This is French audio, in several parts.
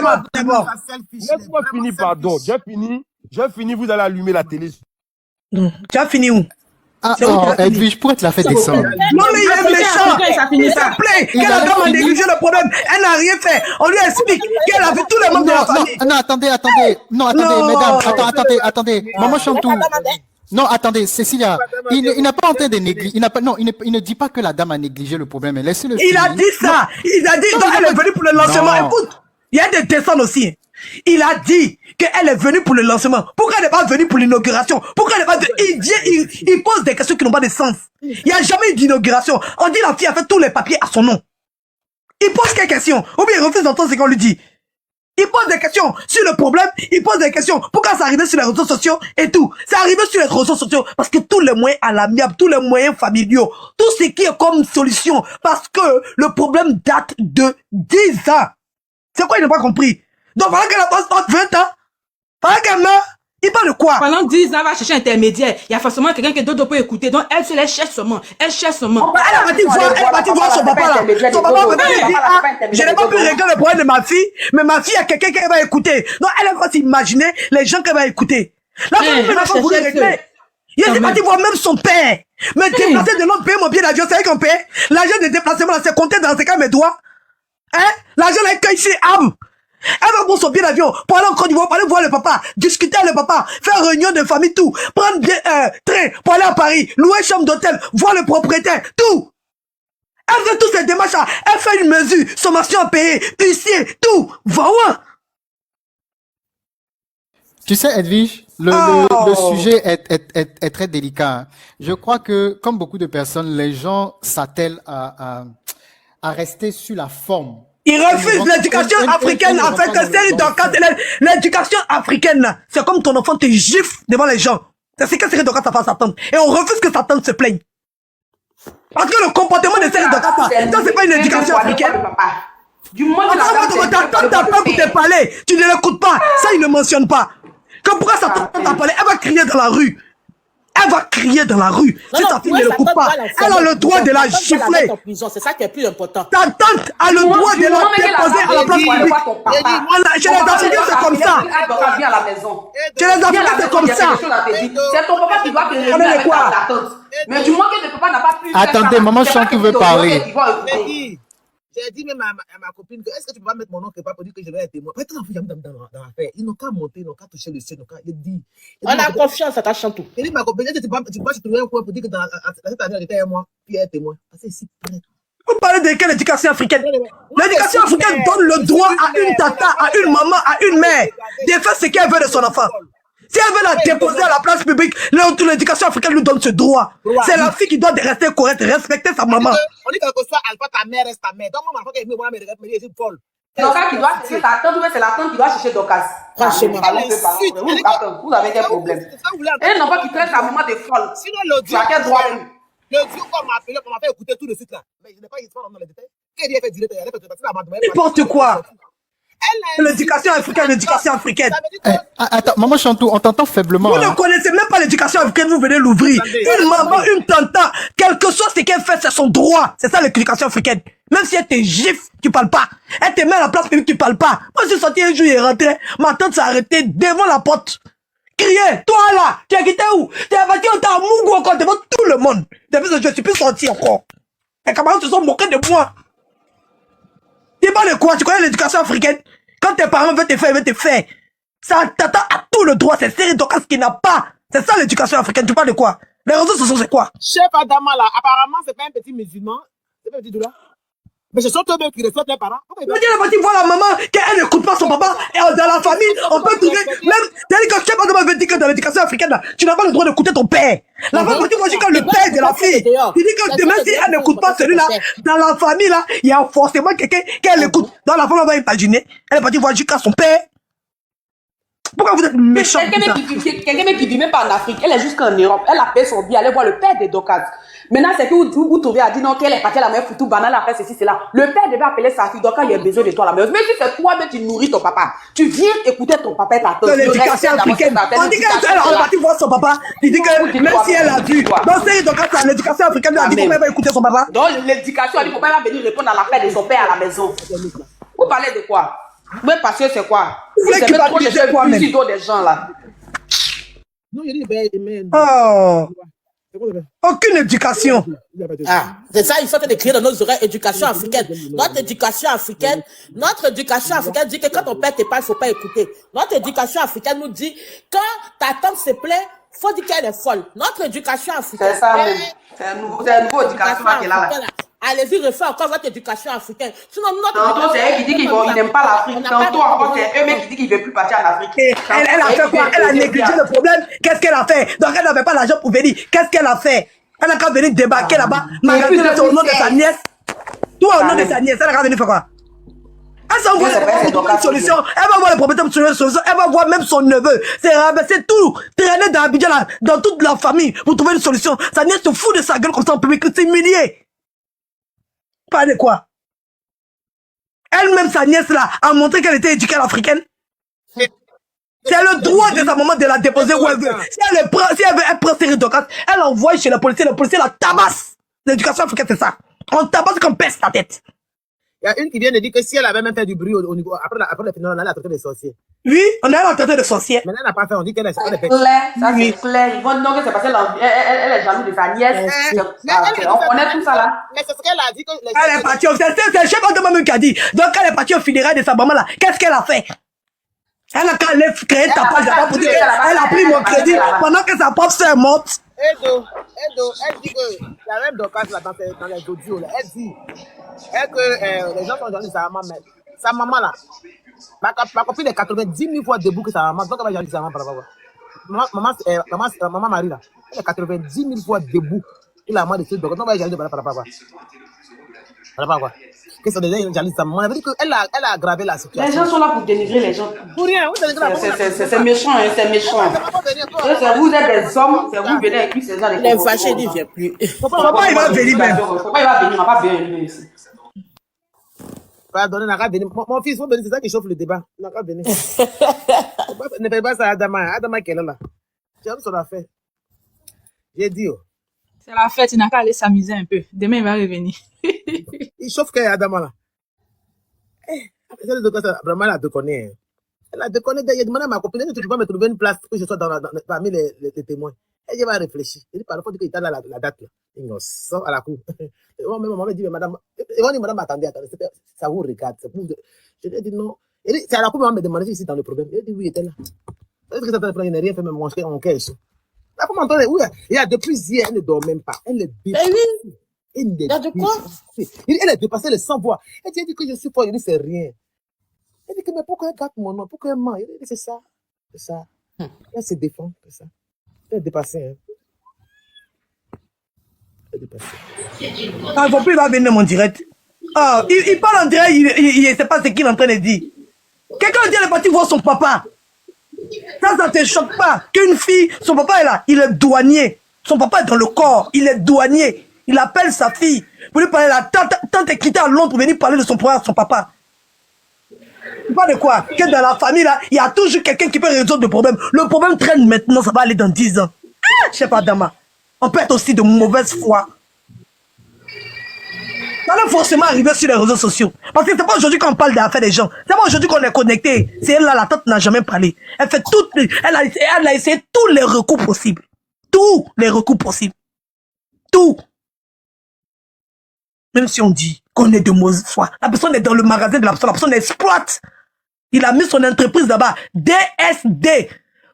Laissez-moi d'abord. Laisse-moi finir, pardon. J'ai fini, vous allez allumer la télé. Tu as fini où? Ah, oh, Edwige, pourquoi tu l'as fait descendre? Non, mais il est méchant. Il se plaint que la dame a négligé le problème. Elle n'a rien fait. On lui explique qu'elle a vu tous les membres de la famille. Non, attendez. Non, attendez, mesdames. Attendez. Maman Chantou. Non, attendez, Cécilia. Il n'a pas en train de négliger. Il ne dit pas que la dame a négligé le problème. Laissez-le finir. Il a dit ça. Il a dit qu'elle est venue pour le lancement. Écoute, il y a des descentes aussi. Il a dit qu'elle est venue pour le lancement. Pourquoi elle n'est pas venue pour l'inauguration? Pourquoi elle n'est pas venue? Il pose des questions qui n'ont pas de sens. Il n'y a jamais eu d'inauguration. On dit la fille a fait tous les papiers à son nom. Il pose quelques questions. Ou bien il refuse d'entendre ce qu'on lui dit. Il pose des questions sur le problème. Il pose des questions. Pourquoi c'est arrivé sur les réseaux sociaux et tout? C'est arrivé sur les réseaux sociaux parce que tous les moyens à l'amiable, tous les moyens familiaux, tout ce qui est comme solution. Parce que le problème date de 10 ans. C'est quoi il n'a pas compris? Donc voilà qu'elle a pas 20 ans. Voilà qu'elle meurt. Il parle de quoi? Pendant 10 ans, elle va chercher un intermédiaire. Il y a forcément quelqu'un que d'autres peut écouter. Donc elle se laisse chercher seulement. Elle cherche seulement. Elle a parti voir son papa là. Son papa me dit, ah, je n'ai pas pu régler le problème de ma fille, mais ma fille a quelqu'un qu'elle va écouter. Donc elle va s'imaginer les gens qu'elle va écouter. La femme n'a pas voulu régler. Il est parti voir même son père. Me déplacer de l'autre pays, mon billet d'avion, c'est avec un père. L'argent de déplacement là, c'est compté dans ces cas mes doigts. Hein? L'argent là est ici, âme. Elle va prendre son billet d'avion pour aller en Côte d'Ivoire, pour aller voir le papa, discuter avec le papa, faire réunion de famille, tout. Prendre train pour aller à Paris, louer chambre d'hôtel, voir le propriétaire, tout. Elle fait toutes ces démarches là. Elle fait une mesure, sommation à payer, huissier, tout. Voilà. Tu sais, Edwige, le sujet est très délicat. Je crois que, comme beaucoup de personnes, les gens s'attellent à rester sur la forme. Ils refusent l'éducation africaine afin que c'est Dorcas. L'éducation africaine, c'est comme ton enfant te gifle devant les gens. C'est ce que Série Dorcas a fait à sa tante. Et on refuse que sa tante se plaigne. Parce que le comportement de Série Dorcas, ça c'est pas une éducation africaine. Du moment que ta tante t'a peur pour te parler, tu ne l'écoutes pas. Ça, il ne mentionne pas. Que pourquoi sa tante t'a parlé, elle va crier dans la rue. Elle va crier dans la rue. Si sa fille ne l'écoute pas, elle a le droit de la gifler. C'est ça qui est plus important. Ta tante a le droit de la déposer à la place publique. Chez les Africains, c'est comme ça. Chez les Africains, c'est comme ça. C'est ton papa qui doit te réunir avec ta tante. Mais du moment que le papa n'a pas pu... Attendez, maman Chantou veut parler. J'ai dit même à ma copine que est-ce que tu peux pas mettre mon oncle pas pour dire que je vais être témoin. Peut-être l'enfant dans l'affaire. Ils n'ont qu'à monter, ils n'ont qu'à toucher le ciel, ils n'ont qu'à dire. On a confiance à ta Chantou. Et dit ma copine, tu peux pas te trouver un coin pour dire que dans cette année, j'étais un mois, puis elle est témoin. C'est ici. Vous parlez de quelle éducation africaine? L'éducation africaine donne le droit à une tata, à une maman, à une mère de faire ce qu'elle veut de son enfant. Si elle veut la déposer à la place publique, l'éducation africaine lui donne ce droit. C'est la fille qui doit rester correcte, respecter sa maman. On dit que soit alpha, ta mère reste ta mère. Donc, moi, ma femme qui est c'est folle. Dorcas qui doit chercher ta tante, c'est la tante qui doit chercher Dorcas. Franchement. Vous avez quel problème? Et non pas qui traite sa maman de folle. Sinon, le Dieu. Quel droit? Le Dieu, on m'a appelé, on m'a fait écouter tout de suite là. Mais je n'ai pas eu dans les détails. Qu'est-ce qu'il a fait direct? Il a fait n'importe quoi. L'éducation africaine, l'éducation africaine. Attends, maman Chantou, on t'entend faiblement. Vous ne connaissez même pas l'éducation africaine, vous venez l'ouvrir. Une maman, une tante, quel que soit ce qu'elle fait, c'est son droit. C'est ça l'éducation africaine. Même si elle te gifle, tu parles pas. Elle te met à la place publique, tu parles pas. Moi, je suis sorti un jour, il est rentré. Ma tante s'est arrêtée devant la porte. Crier, toi là, tu as quitté où? Tu as battu à Mougou encore devant tout le monde. Depuis que je suis plus sorti encore. Les camarades se sont moqués de moi. Tu parles de quoi? Tu connais l'éducation africaine? Quand tes parents veulent te faire, ils veulent te faire. Ça t'attend à tout le droit. C'est Série Dorcas qui n'a pas. C'est ça l'éducation africaine. Tu parles de quoi? Les réseaux sociaux, c'est quoi? Chef Adama là, apparemment, c'est pas un petit musulman. C'est pas un petit doula. Mais ce sont eux qui respectent les parents. Mais tu es parti voir la maman qu'elle n'écoute pas son papa. Et dans la famille, on peut trouver. Même, c'est-à-dire que Chef Adama veut dire que dans l'éducation africaine, là, tu n'as pas le droit d'écouter ton père. La femme, tu vois, quand le père de la fille. Tu dis que même si elle n'écoute pas celui-là, dans la famille, là, il y a forcément quelqu'un qu'elle écoute. Dans la famille, on va imaginer. Elle est partie voir jusqu'à son père. Pourquoi vous êtes méchant? Quelqu'un qui vit même pas en Afrique, elle est jusqu'en Europe. Elle a payé son billet, aller voir le père de Dorcas. Maintenant, c'est que vous trouvez à dire non, qu'elle est partie à la mère foutu, banane, après ceci, c'est là. Le père devait appeler sa fille, Dorcas, il a besoin de toi la mère. Mais si c'est toi, mais tu nourris ton papa. Tu viens écouter ton papa et ta tante. De l'éducation africaine. On dit qu'elle est partie voir son papa. Il dit que même si elle a vu. Donc, c'est Dorcas, l'éducation africaine, elle dit pourquoi elle va écouter son papa. Donc, l'éducation, elle dit pourquoi elle va venir répondre à l'appel de son père à la maison. Vous parlez de quoi? Oui, parce que c'est quoi? Vous voulez C'est trop de culpabiliser gens toi-même. plus des gens là. Non, il dit, mais... Oh, aucune éducation. Ah, c'est ça, ils sont en train de crier dans nos oreilles, éducation africaine. Notre éducation africaine dit que quand ton père te parle, il ne faut pas écouter. Notre éducation africaine nous dit, quand ta tante se plaît, faut dire qu'elle est folle. Notre éducation africaine. C'est ça même. C'est un nouveau éducation là qu'elle a là. Allez-y, refais encore votre éducation africaine. Sinon, notre Tantôt, c'est elle qui dit qu'il n'aime pas l'Afrique. Tantôt, encore, c'est eux-mêmes qui dit qu'il ne veut plus partir en Afrique. Et elle a fait quoi? Elle a négligé le problème. Qu'est-ce qu'elle a fait? Donc elle n'avait pas l'argent pour venir. Qu'est-ce qu'elle a fait? Elle n'a qu'à venir débarquer là-bas. Magasiner au nom de sa nièce. Toi, au nom de sa nièce, elle n'a qu'à venir faire quoi? Elle s'en va trouver une solution. Elle va voir le propriétaire pour trouver une solution. Elle va voir même son neveu. C'est rabaisser tout. Traîner dans Abidjan, dans toute la famille pour trouver une solution. Sa nièce se fout de sa gueule comme ça en public. C'est humilié. Pas de quoi. Elle-même, sa nièce là, a montré qu'elle était éduquée à l'africaine. C'est le droit de sa maman de la déposer où elle veut. Si elle prend ses ridokas, elle envoie chez la policier la tabasse. L'éducation africaine, c'est ça. On tabasse comme peste la tête. Il y a une qui vient de dire que si elle avait même fait du bruit au niveau, après le final, on allait traiter des sorciers. Oui, on est à la traité de sorcière. Mais elle n'a pas fait, on dit qu'elle est C'est clair, ça c'est clair. Ils vont dire que c'est parce qu'elle est jalouse de sa nièce. On connaît tout ça là. Mais c'est ce qu'elle a dit que... Elle est partie, c'est le chef de maman qui a dit. Donc elle est partie au funérail de sa maman là. Qu'est-ce qu'elle a fait? Elle a qu'à aller créer ta page d'abord pour dire qu'elle a pris mon crédit pendant que sa propre soeur est morte. Edo, elle dit que la même Dorcas là dans les audios là, elle dit que les gens sont jaloux de sa maman, mais sa maman là, ma copine est 90 000 fois debout que sa maman, donc elle va jaloux de sa maman par rapport. Maman Marie là, elle est 90 000 fois debout. Il a moins de trucs, donc on va jaloux de par rapport à quoi. Que c'est des gens jaloux de sa maman. Elle dit qu'elle a aggravé la situation. Les gens sont là pour dénigrer les gens. Pour rien, vous dénigrez la maman. C'est méchant, hein, c'est méchant. Vous êtes des hommes, c'est vous venez avec lui, ces gens. Les fâchés n'y viennent plus. Papa, il va venir même. Papa, il va venir, on va pas venir ici. Pardonnez, n'a qu'à venir. Mon fils, faut venir, c'est ça qui chauffe le débat. N'a qu'à venir. Ne fais pas ça à Adama. Adama qui est là. J'ai son affaire. J'ai dit, oh. C'est la fête, il n'a qu'à aller s'amuser un peu. Demain, il va revenir. Il chauffe qu'il y a Adama là. Vraiment, elle a déconné. Elle a déconné. Il a demandé à ma copine, tu ne peux pas me trouver une place que je sois parmi les témoins. Elle va réfléchir. Elle dit, par contre, il est là la date là. Il nous sort à la cour. Et moi, maman me dit, mais madame, attendez, ça vous regarde. Je lui ai dit non. C'est à la cour, maman me demandait si c'est dans le problème. Elle dit, oui, il était là. Est-ce que ça t'a fait, il n'a rien fait, me manger en caisse. Là, comment entendre, oui, il y a depuis hier, elle ne dort même pas. Elle est dépassée. Il y a de quoi? Elle est dépassée les 100 voix. Elle dit que je suis fort, il dit c'est rien. Elle dit que mais pourquoi elle gâte mon nom? Pourquoi elle ment? Elle dit c'est ça. C'est ça. Elle se défend, c'est ça. Elle est dépassée. Hein. Elle est dépassée. Ah, il faut plus, il va venir mon direct. Ah, il parle en direct, il ne sait pas ce qu'il est en train de dire. Quelqu'un dit elle est partie voir son papa. Ça te choque pas. Qu'une fille, son papa est là, il est douanier. Son papa est dans le corps, il est douanier. Il appelle sa fille pour lui parler. La tante est quittée à Londres pour venir parler de son problème à son papa. Pas de quoi? Que dans la famille là, il y a toujours quelqu'un qui peut résoudre le problème. Le problème traîne maintenant, ça va aller dans 10 ans. Ah, je sais pas, Dama. On peut être aussi de mauvaise foi. Ça doit forcément arriver sur les réseaux sociaux. Parce que c'est pas aujourd'hui qu'on parle d'affaires des gens. C'est pas aujourd'hui qu'on est connecté. C'est elle là, la tante n'a jamais parlé. Elle fait elle a essayé tous les recours possibles. Tous les recours possibles. Tout. Même si on dit qu'on est de mauvaise foi. La personne est dans le magasin de la personne exploite. Il a mis son entreprise là-bas. DSD.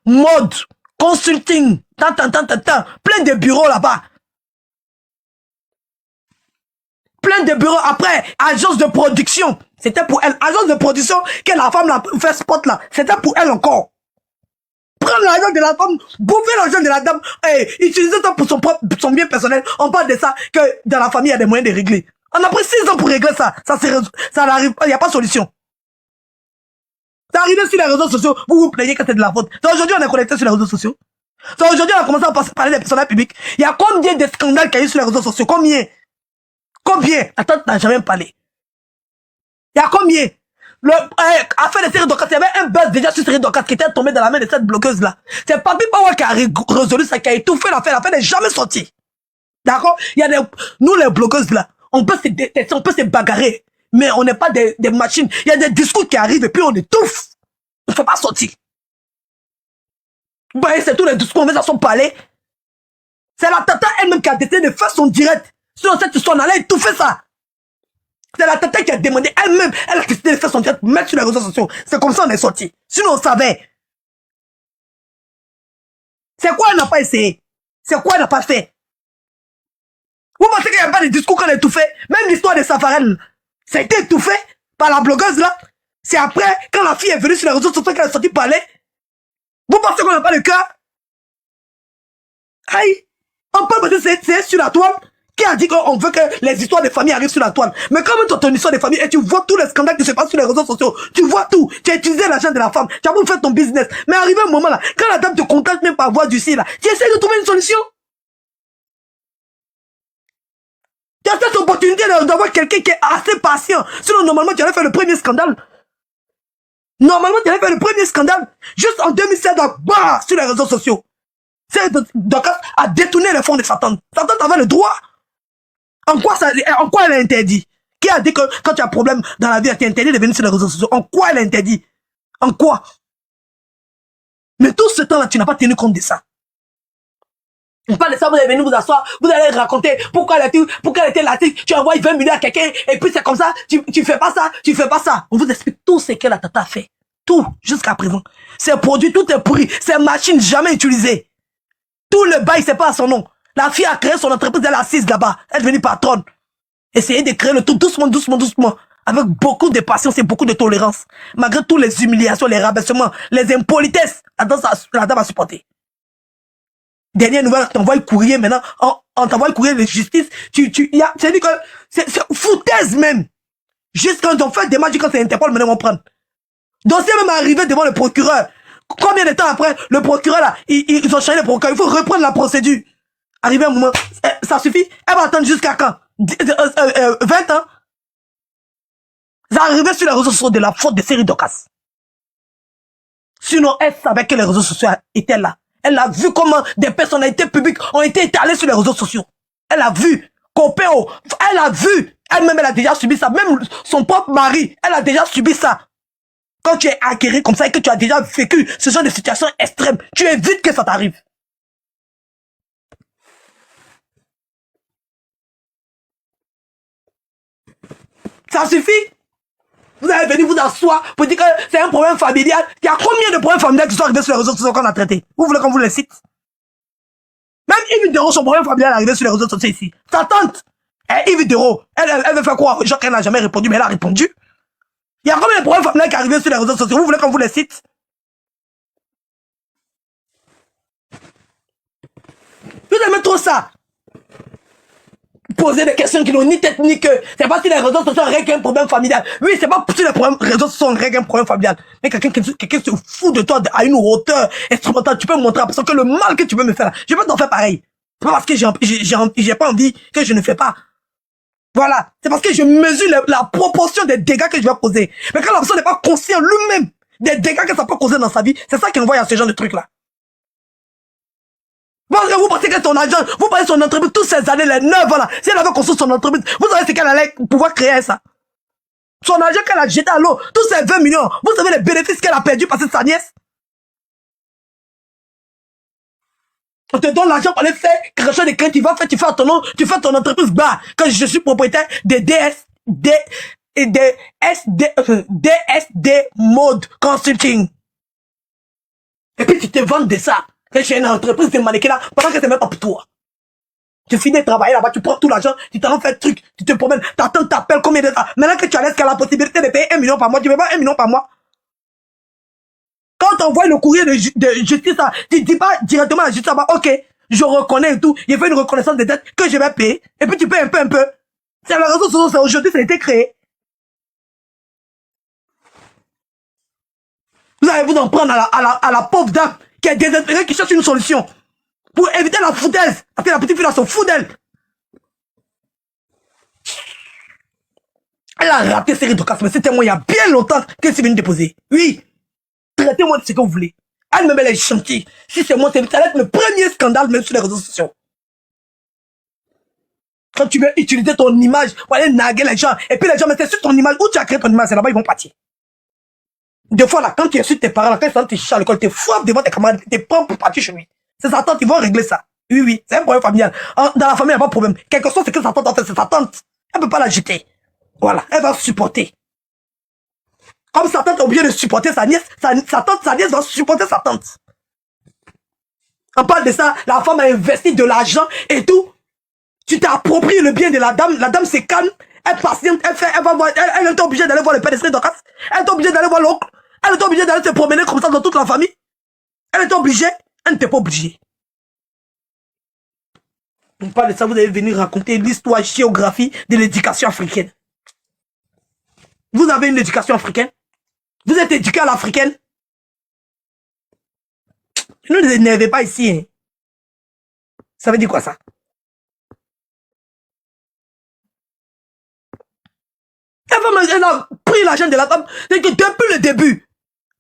Mode. Consulting. Plein de bureaux là-bas. Plein de bureaux après, agence de production. C'était pour elle. Agence de production que la femme l'a fait spot là. C'était pour elle encore. Prendre l'argent de la femme, bouffer l'argent de la dame, et utiliser ça pour son bien personnel. On parle de ça, que dans la famille, il y a des moyens de régler. On a pris 6 ans pour régler ça. Ça n'arrive pas, il n'y a pas de solution. Ça arrive sur les réseaux sociaux, vous vous plaignez que c'est de la faute. Aujourd'hui, on est connecté sur les réseaux sociaux. Aujourd'hui, on a commencé à parler des personnages publics. Il y a combien de scandales qu'il y a eu sur les réseaux sociaux? Combien? La tante n'a jamais parlé. Il y a combien? Affaire de série d'occasion, il y avait un buzz déjà sur série d'occasion qui était tombé dans la main de cette blogueuse là. C'est Papi Power qui a résolu ça, qui a étouffé l'affaire. L'affaire n'est jamais sortie. D'accord? Il y a nous les blogueuses là, on peut se détester, on peut se bagarrer. Mais on n'est pas des machines. Il y a des discours qui arrivent et puis on étouffe. On ne fait pas sortir. Bah, c'est tous les discours, on met dans son palais. C'est la tata elle-même qui a décidé de faire son direct. Sinon, cette histoire, on allait étouffer ça. C'est la tata qui a demandé elle-même, elle a décidé de faire son direct pour mettre sur les réseaux sociaux. C'est comme ça on est sorti. Sinon, on savait. C'est quoi elle n'a pas essayé? C'est quoi elle n'a pas fait? Vous pensez qu'il n'y a pas de discours qu'on a étouffé? Même l'histoire de Safarel, ça a été étouffé par la blogueuse là. C'est après, quand la fille est venue sur les réseaux sociaux, qu'elle est sortie parler. Vous pensez qu'on n'a pas de cœur? Aïe! On peut parce que c'est sur la toile qui a dit qu'on veut que les histoires de famille arrivent sur la toile. Mais comme tu as ton histoire de famille et tu vois tous les scandales qui se passent sur les réseaux sociaux, tu vois tout. Tu as utilisé l'argent de la femme, tu as voulu faire ton business. Mais arrivé un moment là, quand la dame te contacte même par voie du là, tu essaies de trouver une solution. Tu as cette opportunité d'avoir quelqu'un qui est assez patient. Sinon, normalement, tu allais faire le premier scandale. Normalement, tu allais faire le premier scandale. Juste en 2016, bah, sur les réseaux sociaux. C'est à détourner les fonds de Satan. Satan avait le droit. En quoi elle est interdit? Qui a dit que quand tu as un problème dans la vie, tu es interdit de venir sur les réseaux sociaux? En quoi elle est interdit? En quoi? Mais tout ce temps-là, tu n'as pas tenu compte de ça. On parle de ça, vous allez venir vous asseoir, vous allez raconter pourquoi elle était là, tu envoies 20 millions à quelqu'un, et puis c'est comme ça, tu fais pas ça, tu fais pas ça. On vous explique tout ce que la tata a fait. Tout, jusqu'à présent. Ces produits, tout est pourri. Ces machines jamais utilisées. Tout le bail, c'est pas à son nom. La fille a créé son entreprise, elle est assise là-bas. Elle est devenue patronne. Essayez de créer le tout doucement, doucement, doucement. Avec beaucoup de patience et beaucoup de tolérance. Malgré toutes les humiliations, les rabaissements, les impolitesses, la dame a supporté. Dernière nouvelle, t'envoies le courrier maintenant, on t'envoie le courrier de justice, c'est dit que, c'est foutaise même. Juste quand on fait des matchs, quand c'est Interpol, maintenant on va prendre. Dossier même arrivé devant le procureur. Combien de temps après, le procureur là, ils ont changé le procureur, il faut reprendre la procédure. Arrivé un moment, ça suffit, elle va attendre jusqu'à quand? 20 ans? Ça arrivait sur les réseaux sociaux de la faute de Série Docas. Sinon, elle savait que les réseaux sociaux étaient là. Elle a vu comment des personnalités publiques ont été étalées sur les réseaux sociaux. Elle a vu. Copéo. Elle a vu. Elle-même, elle a déjà subi ça. Même son propre mari, elle a déjà subi ça. Quand tu es acquéré comme ça et que tu as déjà vécu ce genre de situation extrême, tu évites que ça t'arrive. Ça suffit. Vous allez venir vous asseoir pour dire que c'est un problème familial. Il y a combien de problèmes familiaux qui sont arrivés sur les réseaux sociaux qu'on a traités? Vous voulez qu'on vous les cite? Même Yves Dero, son problème familial est arrivé sur les réseaux sociaux ici. Sa tante, Yves Dero, elle veut faire quoi? Genre qu'elle n'a jamais répondu, mais elle a répondu. Il y a combien de problèmes familiaux qui sont arrivés sur les réseaux sociaux? Vous voulez qu'on vous les cite? Vous aimez trop ça? Poser des questions qui n'ont ni tête ni queue. C'est pas si les réseaux sociaux règlent un problème familial. Oui, c'est pas si les réseaux sociaux règlent un problème familial. Mais quelqu'un se fout de toi à une hauteur instrumentale. Tu peux me montrer parce que le mal que tu peux me faire, je peux t'en faire pareil. C'est pas parce que j'ai pas envie que je ne fais pas. Voilà. C'est parce que je mesure la proportion des dégâts que je vais causer. Mais quand la personne n'est pas consciente lui-même des dégâts que ça peut causer dans sa vie, c'est ça qui envoie à ce genre de trucs-là. Parce que vous pensez que son agent, vous pensez son entreprise, toutes ces années, les 9 ans là, si elle avait construit son entreprise, vous savez ce qu'elle allait pouvoir créer ça. Son agent qu'elle a jeté à l'eau, tous ces 20 millions, vous savez les bénéfices qu'elle a perdus parce que sa nièce. On te donne l'argent pour aller faire quelque chose de craint, tu fais ton nom, tu fais ton entreprise, bah, quand je suis propriétaire de DSD Mode Consulting. Et puis tu te vends de ça. Que j'ai une entreprise de mannequin pendant que c'est même pas pour toi. Tu finis de travailler là-bas, tu prends tout l'argent, tu t'en fais le truc, tu te promènes, t'attends, t'appelles combien de temps. Maintenant que tu as la possibilité de payer 1 million par mois, tu ne payes pas 1 million par mois. Quand tu envoies le courrier de justice, tu dis pas directement à la justice, ok, je reconnais et tout, il fait une reconnaissance des dettes que je vais payer, et puis tu payes un peu. C'est la raison sociale, c'est aujourd'hui, ça a été créé. Vous allez vous en prendre à la pauvre dame qui est désespérée, qui cherche une solution pour éviter la foutaise. Parce que la petite fille, elle se fout d'elle. Elle a raté Série Docas, mais c'était moi il y a bien longtemps qu'elle s'est venue déposer. Oui, traitez-moi de ce que vous voulez. Elle me met les chantiers. Si c'est moi, ça va être le premier scandale même sur les réseaux sociaux. Quand tu veux utiliser ton image pour aller naguer les gens, et puis les gens, mais c'est sur ton image, où tu as créé ton image, c'est là-bas, ils vont partir. Des fois, là, quand tu insultes tes parents, là, quand ils sont tes à l'école, tu frappes devant tes camarades, tu prends pour partir chez lui. C'est sa tante, ils vont régler ça. Oui, oui, c'est un problème familial. Dans la famille, il n'y a pas de problème. Quelque chose, c'est que sa tante, en fait, c'est sa tante. Elle ne peut pas la jeter. Voilà, elle va supporter. Comme sa tante est obligée de supporter sa nièce, sa nièce va supporter sa tante. On parle de ça, la femme a investi de l'argent et tout. Tu t'es approprié le bien de la dame se calme, elle patiente, elle est obligée d'aller voir le père de Docas, elle est obligée d'aller voir l'oncle, elle est obligée d'aller se promener comme ça dans toute la famille. Elle est obligée, elle n'était pas obligée. On parle de ça, vous allez venir raconter l'histoire, géographie de l'éducation africaine. Vous avez une éducation africaine? Vous êtes éduqué à l'africaine? Ne nous énervez pas ici. Hein. Ça veut dire quoi ça? Elle a pris l'argent de la table. C'est que depuis le début,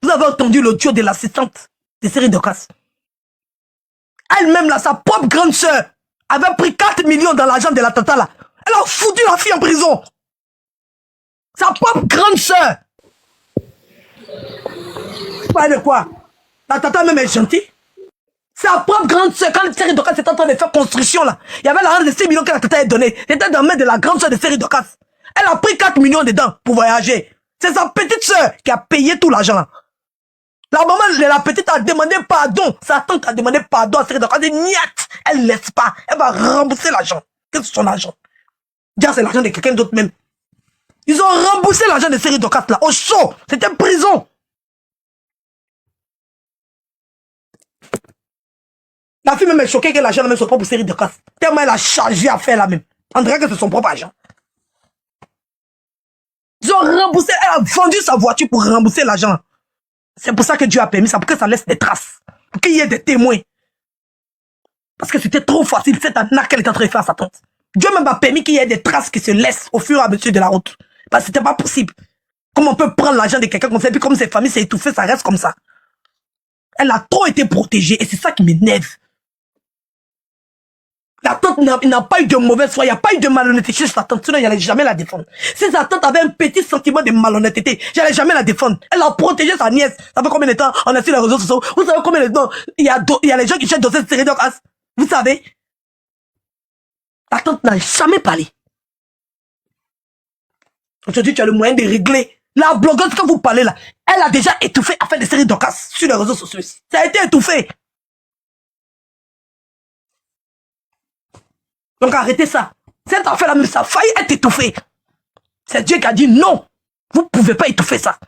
vous avez entendu l'audio de l'assistante de Série Docas. Elle-même, là, sa propre grande sœur, avait pris 4 millions dans l'argent de la tata, là. Elle a foutu la fille en prison. Sa propre grande sœur. Vous parlez de quoi? La tata même est gentille. Sa propre grande sœur, quand Série Docas était en train de faire construction, là, il y avait l'argent de 6 millions que la tata a donné. C'était dans la main de la grande sœur de Série Docas. Elle a pris 4 millions dedans pour voyager. C'est sa petite sœur qui a payé tout l'argent là. La maman de la petite a demandé pardon. Sa tante a demandé pardon à Série Docas. Elle dit niet. Elle ne laisse pas. Elle va rembourser l'argent. Qu'est-ce que c'est son argent? Déjà, c'est l'argent de quelqu'un d'autre même. Ils ont remboursé l'argent de Série Docas là. Au chaud. C'était prison. La fille même est choquée que l'argent ne soit pas pour Série Docas. Tellement elle a chargé à faire la même. On dirait que c'est son propre argent. Ils ont remboursé, elle a vendu sa voiture pour rembourser l'argent. C'est pour ça que Dieu a permis ça, pour que ça laisse des traces. Pour qu'il y ait des témoins. Parce que c'était trop facile, cette arnaque qu'elle était en train de faire à sa tante. Dieu même a permis qu'il y ait des traces qui se laissent au fur et à mesure de la route. Parce que c'était pas possible. Comment on peut prendre l'argent de quelqu'un comme ça, et puis comme ses familles s'est étouffée, ça reste comme ça. Elle a trop été protégée, et c'est ça qui m'énerve. La tante n'a pas eu de mauvaise foi, il n'y a pas eu de malhonnêteté chez sa tante, sinon il n'allait jamais la défendre. Si sa tante avait un petit sentiment de malhonnêteté, j'allais jamais la défendre. Elle a protégé sa nièce. Ça fait combien de temps on est sur les réseaux sociaux? Vous savez combien de temps il y a les gens qui cherchent dans cette série d'occasions? Vous savez? La tante n'a jamais parlé. Aujourd'hui, tu as le moyen de régler. La blogueuse, quand vous parlez là, elle a déjà étouffé à faire des séries d'occasions sur les réseaux sociaux. Ça a été étouffé. Donc arrêtez ça. Cette affaire-là, mais ça a failli être étouffé. C'est Dieu qui a dit non. Vous ne pouvez pas étouffer ça.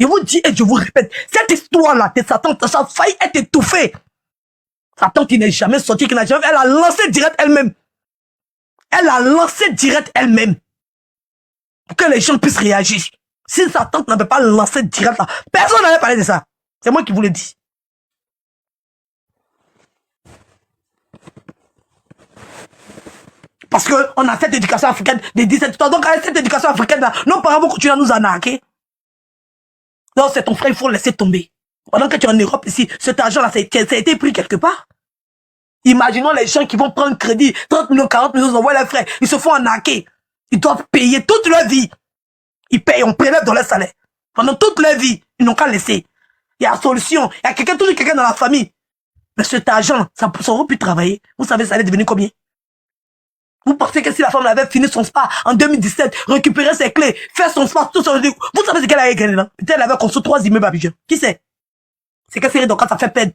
Je vous dis et je vous répète, cette histoire-là de sa tante, ça a failli être étouffé. Sa tante qui n'est jamais sortie, qui n'a jamais... Elle a lancé direct elle-même. Elle a lancé direct elle-même. Pour que les gens puissent réagir. Si sa tante n'avait pas lancé direct là, personne n'avait parlé de ça. C'est moi qui vous le dis. Parce qu'on a cette éducation africaine de 17 ans. Donc, avec cette éducation africaine-là, nos parents vont continuer à nous arnaquer. Non, c'est ton frère, il faut le laisser tomber. Pendant que tu es en Europe ici, cet argent-là, ça a été pris quelque part. Imaginons les gens qui vont prendre crédit, 30 millions, 40 millions, ils envoient leurs frères. Ils se font arnaquer. Ils doivent payer toute leur vie. Ils payent, on prélève dans leur salaire. Pendant toute leur vie, ils n'ont qu'à laisser. Il y a solution. Il y a toujours quelqu'un dans la famille. Mais cet argent, ça aurait pu travailler. Vous savez, ça allait devenir combien? Vous pensez que si la femme avait fini son spa en 2017, récupéré ses clés, fait son spa, tout ça, vous savez ce qu'elle avait gagné là? Peut-être elle avait construit 3 immeubles à Abidjan. Qui sait? C'est que Série Docas, ça fait peine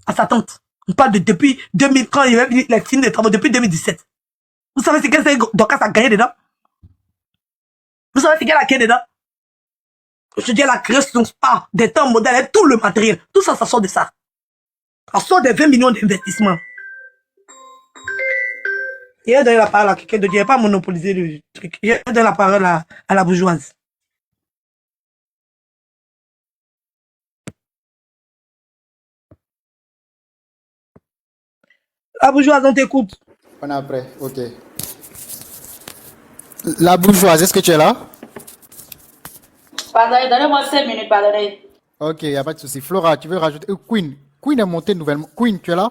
à sa tante. On parle de depuis 2000, quand il avait fini les travaux, depuis 2017. Vous savez ce que Série Docas a gagné dedans? Vous savez ce qu'elle a gagné dedans? Je dis, elle a créé son spa, des temps modèles, tout le matériel. Tout ça, ça sort de ça. Ça sort des 20 millions d'investissements. Il a donné la parole à quelqu'un de Dieu, il n'a pas monopolisé le truc. Il a donné la parole à la bourgeoise. La bourgeoise, on t'écoute. On est après, ok. La bourgeoise, est-ce que tu es là? Pardonnez, donnez-moi 5 minutes, pardonnez. Ok, il n'y a pas de souci. Flora, tu veux rajouter... Queen est montée nouvellement. Queen, tu es là?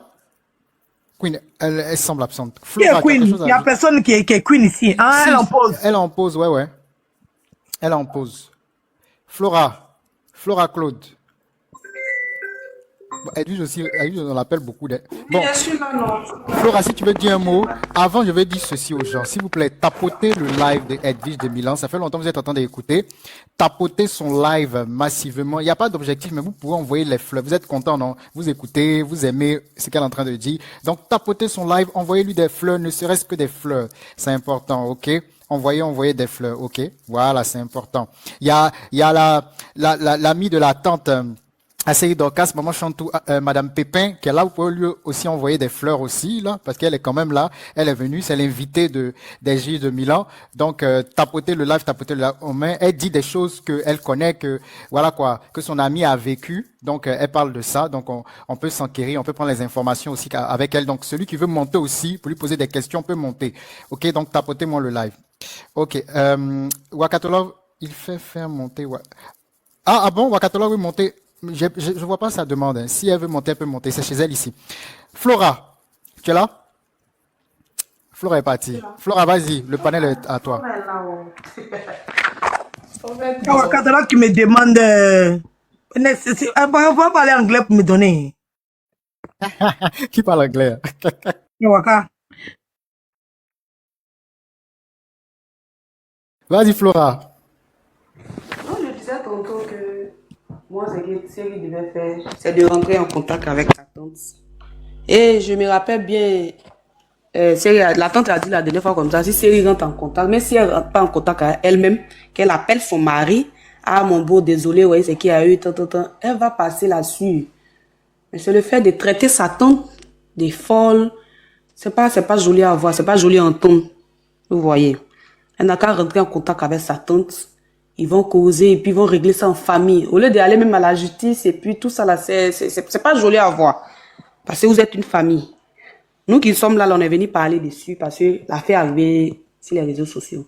Queen, elle semble absente. Qui est Flora, tu as quelque Queen? chose Il à n'y a dire? personne qui est Queen ici. Ah, Si, elle en pose. elle en pose, ouais. Elle en pose. Flora Claude. Bon, Edwige aussi, Edwige, on l'appelle beaucoup. Bon, Bien sûr, non. Flora, si tu veux dire un mot, avant je vais dire ceci aux gens. S'il vous plaît, tapotez le live de Edwige de Milan. Ça fait longtemps que vous êtes en train d'écouter. Tapotez son live massivement. Il n'y a pas d'objectif, mais vous pouvez envoyer les fleurs. Vous êtes content, non? Vous écoutez, vous aimez ce qu'elle est en train de dire. Donc, tapotez son live, envoyez-lui des fleurs, ne serait-ce que des fleurs. C'est important, ok? Envoyez des fleurs, ok? Voilà, c'est important. Il y a l'amie de la tante, Assérie Dorcas, maman Chantou, Madame Pépin, qui est là, vous pouvez lui aussi envoyer des fleurs aussi, là, parce qu'elle est quand même là. Elle est venue, c'est l'invitée des J de Milan. Donc, tapotez le live aux mains. Elle dit des choses qu'elle connaît, que son amie a vécu. Donc, elle parle de ça. Donc, on peut s'enquérir, on peut prendre les informations aussi avec elle. Donc, celui qui veut monter aussi, pour lui poser des questions, peut monter. Ok, donc tapotez-moi le live. Ok, Wakatolov, il fait faire monter. Ah bon, Wakatolov veut monter. Je vois pas sa demande. Hein. Si elle veut monter, elle peut monter. C'est chez elle ici. Flora, tu es là? Flora est partie. Flora, vas-y, le panel est à toi. Wakatolov qui me demande... on va parler anglais pour me donner. Qui parle anglais? Waka. Vas-y, Flora. Non, je disais tantôt que moi, ce que Siri devait faire, c'est de rentrer en contact avec sa tante. Et je me rappelle bien, la tante a dit la dernière fois comme ça, si Siri rentre en contact, mais si elle rentre pas en contact avec elle-même, qu'elle appelle son mari, ah mon beau, désolé, ouais, c'est qu'il y a eu, elle va passer là-dessus. Mais c'est le fait de traiter sa tante des folles, c'est pas joli à voir, c'est pas joli à entendre. Vous voyez. Elle n'a qu'à rentrer en contact avec sa tante. Ils vont causer et puis ils vont régler ça en famille. Au lieu d'aller même à la justice et puis tout ça là, c'est pas joli à voir. Parce que vous êtes une famille. Nous qui sommes là, on est venu parler dessus parce que l'affaire est arrivée sur les réseaux sociaux.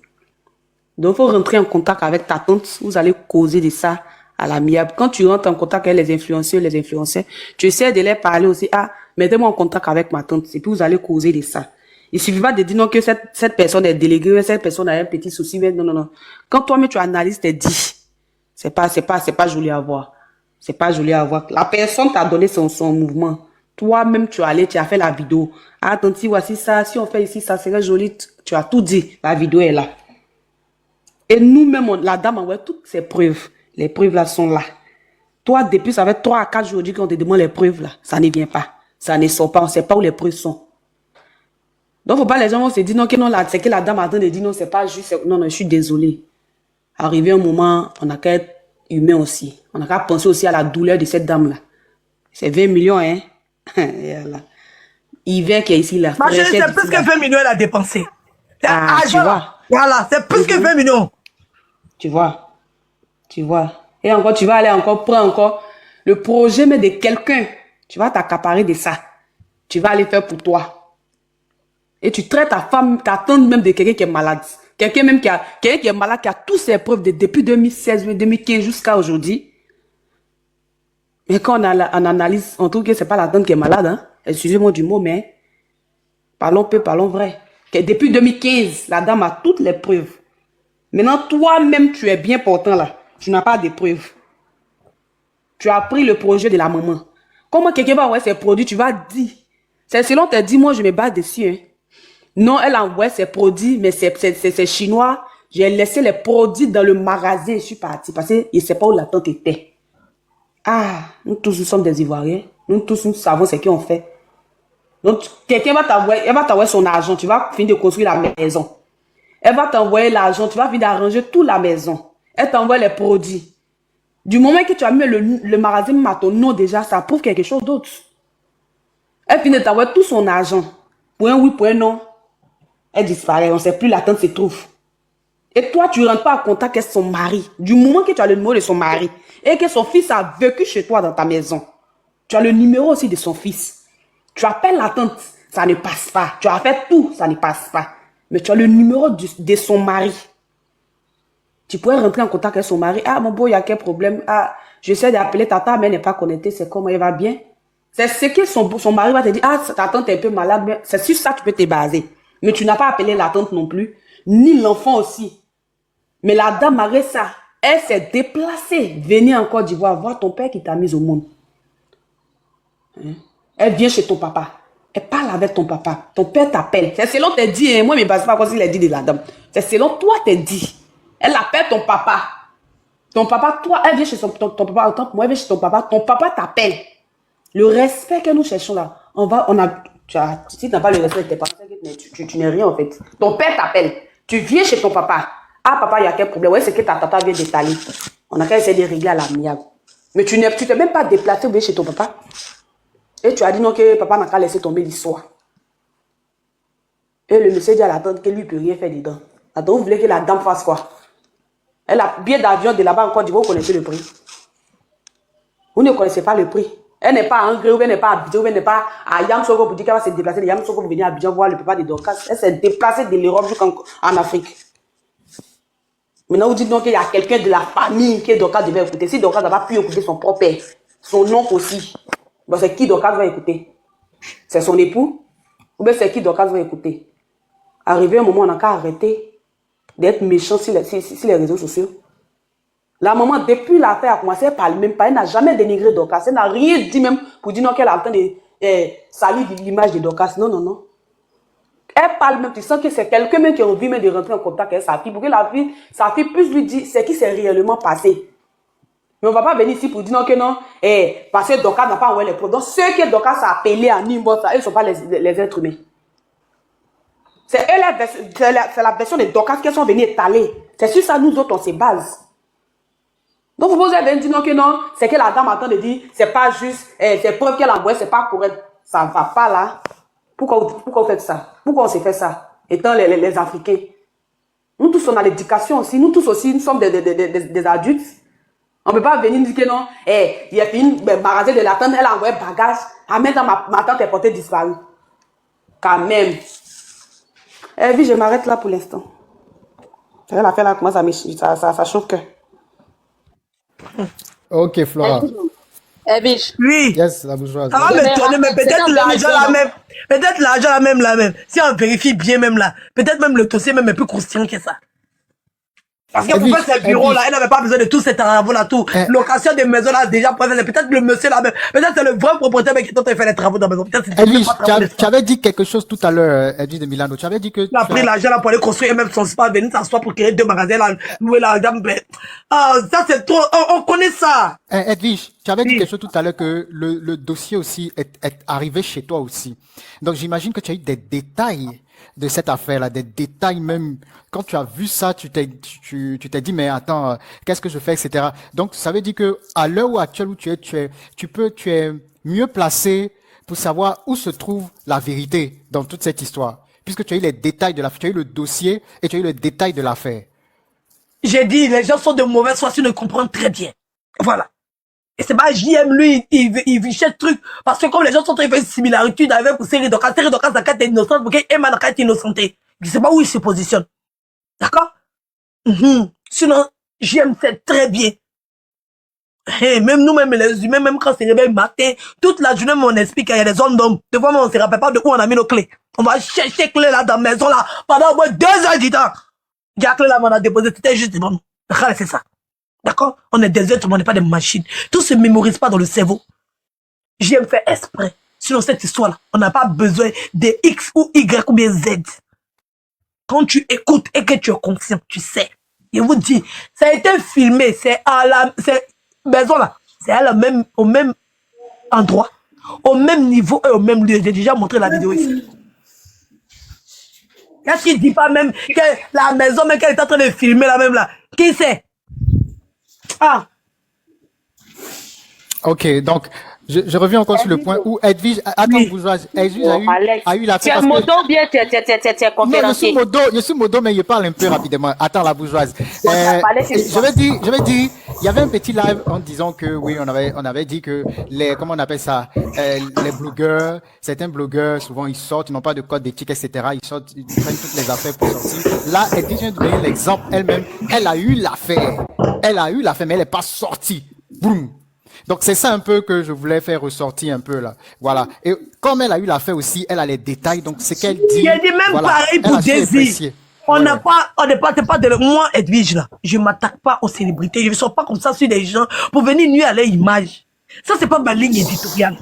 Donc, il faut rentrer en contact avec ta tante. Vous allez causer de ça à l'amiable. Quand tu rentres en contact avec les influenceurs, tu essaies de les parler aussi. Ah, mettez-moi en contact avec ma tante. Et puis, vous allez causer de ça. Il suffit pas de dire non que cette personne est déléguée, cette personne a un petit souci. Mais non. Quand toi-même tu analyses tes dits, c'est pas joli à voir. C'est pas joli à voir. La personne t'a donné son mouvement. Toi-même tu as fait la vidéo. Ah, tante, voici ça. Si on fait ici, ça serait joli. Tu as tout dit. La vidéo est là. Et nous-mêmes, la dame envoie toutes ses preuves. Les preuves là sont là. Toi, depuis ça fait 3 à 4 jours qu'on te demande les preuves là. Ça ne vient pas. Ça ne sort pas. On ne sait pas où les preuves sont. Donc, faut pas les gens vont se dire non, que non, c'est que la dame attend de dire non, c'est pas juste. Non, je suis désolée. Arrivé un moment, on a qu'à être humain aussi. On a qu'à penser aussi à la douleur de cette dame-là. C'est 20 millions, hein. Hiver qui est ici, là. Ma chérie, c'est plus que 20 millions elle a dépensé. Ah, tu vois. Voilà, c'est plus que 20 millions. Tu vois. Et encore, tu vas aller encore prendre encore le projet mais de quelqu'un. Tu vas t'accaparer de ça. Tu vas aller faire pour toi. Et tu traites ta femme, ta tante même de quelqu'un qui est malade. Quelqu'un qui est malade, qui a toutes ses preuves depuis 2016, 2015 jusqu'à aujourd'hui. Mais quand on analyse, on trouve que c'est pas la tante qui est malade, hein. Excusez-moi du mot, mais parlons peu, parlons vrai. Que depuis 2015, la dame a toutes les preuves. Maintenant, toi-même, tu es bien portant là. Tu n'as pas de preuves. Tu as pris le projet de la maman. Comment quelqu'un va envoyer ses produits, tu vas dire. C'est selon tes dit, moi je me bats dessus, hein. Non, elle envoie ses produits, mais c'est chinois. J'ai laissé les produits dans le magasin, je suis partie parce que je ne sais pas où la tante était. Ah, nous tous, nous sommes des Ivoiriens. Nous tous, nous savons ce qu'on fait. Donc, quelqu'un va t'envoyer, elle va t'envoyer son argent, tu vas finir de construire la maison. Elle va t'envoyer l'argent, tu vas finir d'arranger toute la maison. Elle t'envoie les produits. Du moment que tu as mis le magasin à ton nom déjà, ça prouve quelque chose d'autre. Elle finit de t'envoyer tout son argent. Pour un oui, pour un non. Elle disparaît, on ne sait plus la tante se trouve. Et toi, tu ne rentres pas en contact avec son mari. Du moment que tu as le numéro de son mari et que son fils a vécu chez toi dans ta maison, tu as le numéro aussi de son fils. Tu appelles la tante, ça ne passe pas. Tu as fait tout, ça ne passe pas. Mais tu as le numéro de son mari. Tu pourrais rentrer en contact avec son mari. Ah, mon beau, il y a quel problème? Ah, j'essaie d'appeler tata, mais elle n'est pas connectée. C'est comment elle va bien? C'est ce que son mari va te dire, ah, ta tante est un peu malade, mais c'est sur ça que tu peux te baser. Mais tu n'as pas appelé la tante non plus, ni l'enfant aussi. Mais la dame Marissa, elle s'est déplacée, venir en Côte d'Ivoire voir ton père qui t'a mis au monde. Hein? Elle vient chez ton papa. Elle parle avec ton papa. Ton père t'appelle. C'est selon tes dits. Hein? Moi, je ne me base pas comme s'il a dit de la dame. C'est selon toi tes dits. Elle appelle ton papa. Ton papa, toi, elle vient chez ton papa. Autant que moi, elle vient chez ton papa. Ton papa t'appelle. Le respect que nous cherchons là, si tu n'as pas le respect de tes parents, tu n'es rien en fait. Ton père t'appelle. Tu viens chez ton papa. Ah, papa, il y a quel problème? Ouais, c'est que ta tata vient d'étaler. On a qu'à essayer de régler à l'amiable. Mais tu t'es même pas déplacé ou bien chez ton papa. Et tu as dit non, que papa n'a qu'à laisser tomber l'histoire. Et le monsieur dit à la tante que lui ne peut rien faire dedans. La tante, vous voulez que la dame fasse quoi? Elle a billet d'avion de là-bas encore, vous connaissez le prix. Vous ne connaissez pas le prix. Elle n'est pas à Angers, ou elle n'est pas à Abidjan, ou elle n'est pas à Yamoussoukro pour dire qu'elle va se déplacer de Yamoussoukro pour venir à Abidjan voir le papa de Dorcas. Elle s'est déplacée de l'Europe jusqu'en Afrique. Maintenant, vous dites donc qu'il y a quelqu'un de la famille que Dorcas devait écouter. Si Dorcas n'a pas pu écouter son propre père, son oncle aussi, bon, c'est qui Dorcas va écouter? C'est son époux? Ou bien c'est qui Dorcas va écouter? Arrivé un moment, on n'a qu'à arrêter d'être méchant sur les réseaux sociaux. La maman, depuis l'affaire a commencé, elle ne parle même pas. Elle n'a jamais dénigré Dorcas. Elle n'a rien dit même pour dire non qu'elle a en train de salir l'image de Dorcas. Non, non, non. Elle parle même, tu sens que c'est quelqu'un même qui a envie même de rentrer en contact avec sa fille. Pour que sa fille puisse lui dire ce qui s'est réellement passé. Mais on ne va pas venir ici pour dire non que non. Parce que Dorcas n'a pas envoyé les preuves. Donc ceux que Dorcas a appelés en inbox, ils ne sont pas les êtres humains. C'est la version de Dorcas qu'elles sont venues étaler. C'est sur ça nous autres on se base. Donc vous avez dit non que non, c'est que la dame attend de dire, c'est pas juste, c'est preuve qu'elle a envoyé, c'est pas correct. Ça ne va pas là. Pourquoi vous faites ça? Pourquoi on s'est fait ça? Étant les Africains. Nous tous on a l'éducation aussi, nous tous aussi, nous sommes des adultes. On ne peut pas venir dire que non, il y a une magasin de la tante, elle a envoyé bagage, ah maintenant ma tante est portée disparue. Quand même. Oui, je m'arrête là pour l'instant. L'affaire là commence ça chauffe que. Ok, Flora. Biche. Oui. Yes, la bourgeoise. Ça va m'étonner, mais peut-être l'argent là même. Peut-être l'argent là même. Si on vérifie bien même là, peut-être même le dossier même est plus conscient que ça. Parce que pour faire ces bureaux là, elle n'avait pas besoin de tout cet travaux là, tout. Location des maisons là, déjà, peut-être le monsieur là même. Peut-être c'est le vrai propriétaire qui est en train de faire les travaux dans la maison. Elvis, tu avais dit quelque chose tout à l'heure, Edwige de Milano. Tu avais dit que. Tu as pris l'argent là pour aller construire même son spa, venir s'asseoir pour créer 2 magasins là, louer la dame. Ah, ça c'est trop, on connaît ça. Edwige, tu avais dit quelque chose tout à l'heure que le dossier aussi est arrivé chez toi aussi. Donc j'imagine que tu as eu des détails de cette affaire-là, des détails même. Quand tu as vu ça, tu t'es dit, mais attends, qu'est-ce que je fais, etc. Donc, ça veut dire que à l'heure actuelle où tu es mieux placé pour savoir où se trouve la vérité dans toute cette histoire. Puisque tu as eu les détails de l'affaire, tu as eu le dossier et tu as eu le détail de l'affaire. J'ai dit, les gens sont de mauvaise foi, si ne comprennent très bien. Voilà. Et c'est pas JM, lui, il cherche truc. Parce que comme les gens sont très fait similarité avec Série Dorcas, la carte est innocente, pour qu'Emma la carte est innocenté. Je sais pas où il se positionne. D'accord? Sinon, JM sait très bien. Hey, même nous-mêmes, les humains, même quand c'est réveillé matin, toute la journée, on explique qu'il y a des zones d'hommes. Des fois, on se rappelle pas de où on a mis nos clés. On va chercher clés là dans la maison là, pendant au moins 2 heures du temps. Il y a clé là, on a déposé, c'était juste devant nous. C'est ça. D'accord? On est des êtres, on n'est pas des machines. Tout se mémorise pas dans le cerveau. J'aime faire exprès. Sinon, cette histoire-là, on n'a pas besoin de X ou Y ou bien Z. Quand tu écoutes et que tu es conscient, tu sais. Je vous dis, ça a été filmé, c'est à la maison là, c'est au même endroit, au même niveau et au même lieu. J'ai déjà montré la vidéo ici. Qu'est-ce qu'il dit pas même que la maison, même qu'elle est en train de filmer là même là? Qui c'est? Ah. Ok, donc, je reviens encore sur le point où Edwige, attends, bourgeoise, Edwige a eu la... Tu es modo ou bien tu es conférencier? Non, je suis modo, mais je parle un peu rapidement. Attends, la bourgeoise. Je vais dire, il y avait un petit live en disant que, oui, on avait dit que comment on appelle ça, les blogueurs, certains blogueurs, souvent, ils sortent, ils n'ont pas de code d'éthique, etc. Ils sortent, ils prennent toutes les affaires pour sortir. Là, Edwige vient de donner l'exemple elle-même. Elle a eu l'affaire, mais elle n'est pas sortie. Boum. Donc c'est ça un peu que je voulais faire ressortir un peu là. Voilà. Et comme elle a eu l'affaire aussi, elle a les détails. Donc ce qu'elle dit. Il a dit même voilà, pareil elle pour a su Daisy. apprécier. On Ouais, n'a ouais. pas, on n'est pas, c'est pas de moi, Edwige, là. Je m'attaque pas aux célébrités. Je ne sors pas comme ça sur des gens pour venir nuire à leur image. Ça, c'est pas ma ligne éditoriale.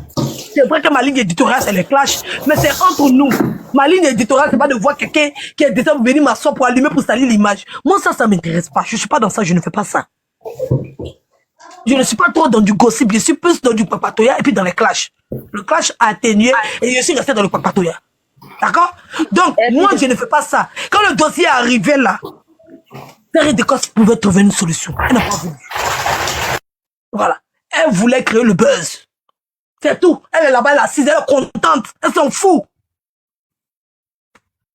C'est vrai que ma ligne éditoriale, c'est les clashs, mais c'est entre nous. Ma ligne éditoriale, c'est pas de voir quelqu'un qui est déjà pour venir m'asseoir pour allumer, pour salir l'image. Moi, ça m'intéresse pas. Je suis pas dans ça, je ne fais pas ça. Je ne suis pas trop dans du gossip, je suis plus dans du papatoya et puis dans les clashs. Le clash a atténué et je suis resté dans le papatoya. D'accord? Donc, moi, je ne fais pas ça. Quand le dossier est arrivé là, Terry Decos pouvait trouver une solution. Elle n'a pas voulu. Voilà. Elle voulait créer le buzz. C'est tout. Elle est là-bas, elle est assise, elle est contente. Elle s'en fout.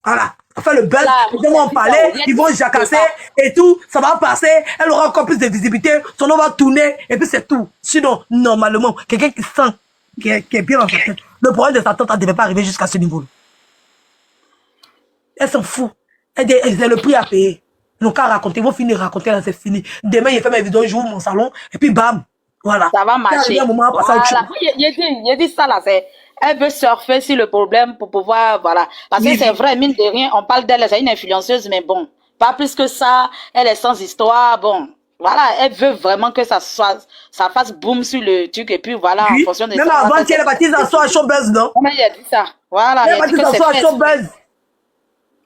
Voilà. Elle fait le buzz, les gens vont en parler, ils vont jacasser et tout. Ça va passer. Elle aura encore plus de visibilité. Son nom va tourner et puis c'est tout. Sinon, normalement, quelqu'un qui sent, qui est bien dans sa tête, le problème de sa tante ne devait pas arriver jusqu'à ce niveau-là. Elle s'en fout. Elle dit, c'est le prix à payer. Donc, qu'à raconter, ils vont finir de raconter, là, c'est fini. Demain, il fait mes vidéos, j'ouvre mon salon, et puis bam. Voilà. Ça va marcher. Un moment, Voilà. Il dit ça là, c'est, elle veut surfer sur le problème pour pouvoir, voilà. Parce que c'est vrai, mine de rien, on parle d'elle, c'est une influenceuse, mais bon, pas plus que ça, elle est sans histoire, bon. Voilà, elle veut vraiment que ça fasse boom sur le truc, et puis voilà, en fonction de ça. Même avant qu'elle ait bâti ça soit à Showbuzz, non? Mais il a dit ça. Voilà, elle a bâti ça soit à Showbuzz.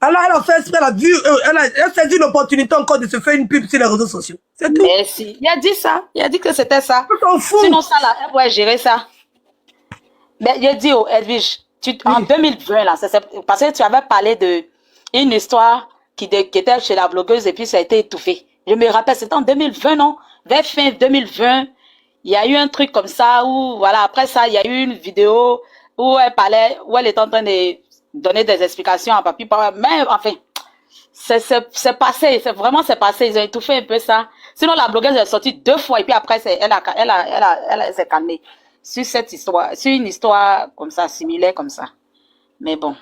Alors, elle a fait exprès, elle a vu, elle s'est dit l'opportunité encore de se faire une pub sur les réseaux sociaux. C'est tout. Merci. Il a dit ça. Il a dit que c'était ça. On s'en fout. Sinon, ça, là, elle pourrait gérer ça. Mais il a dit, oh, Edwige, en 2020, là, parce que tu avais parlé de une histoire qui était chez la blogueuse et puis ça a été étouffé. Je me rappelle, c'était en 2020, non? Vers fin 2020, il y a eu un truc comme ça où, voilà, après ça, il y a eu une vidéo où elle parlait, où elle était en train de donner des explications à Papi, mais enfin, c'est passé, c'est passé, ils ont étouffé un peu ça. Sinon, la blogueuse est sortie 2 fois et puis après, elle s'est calmée sur cette histoire, sur une histoire comme ça, similaire comme ça. Mais bon,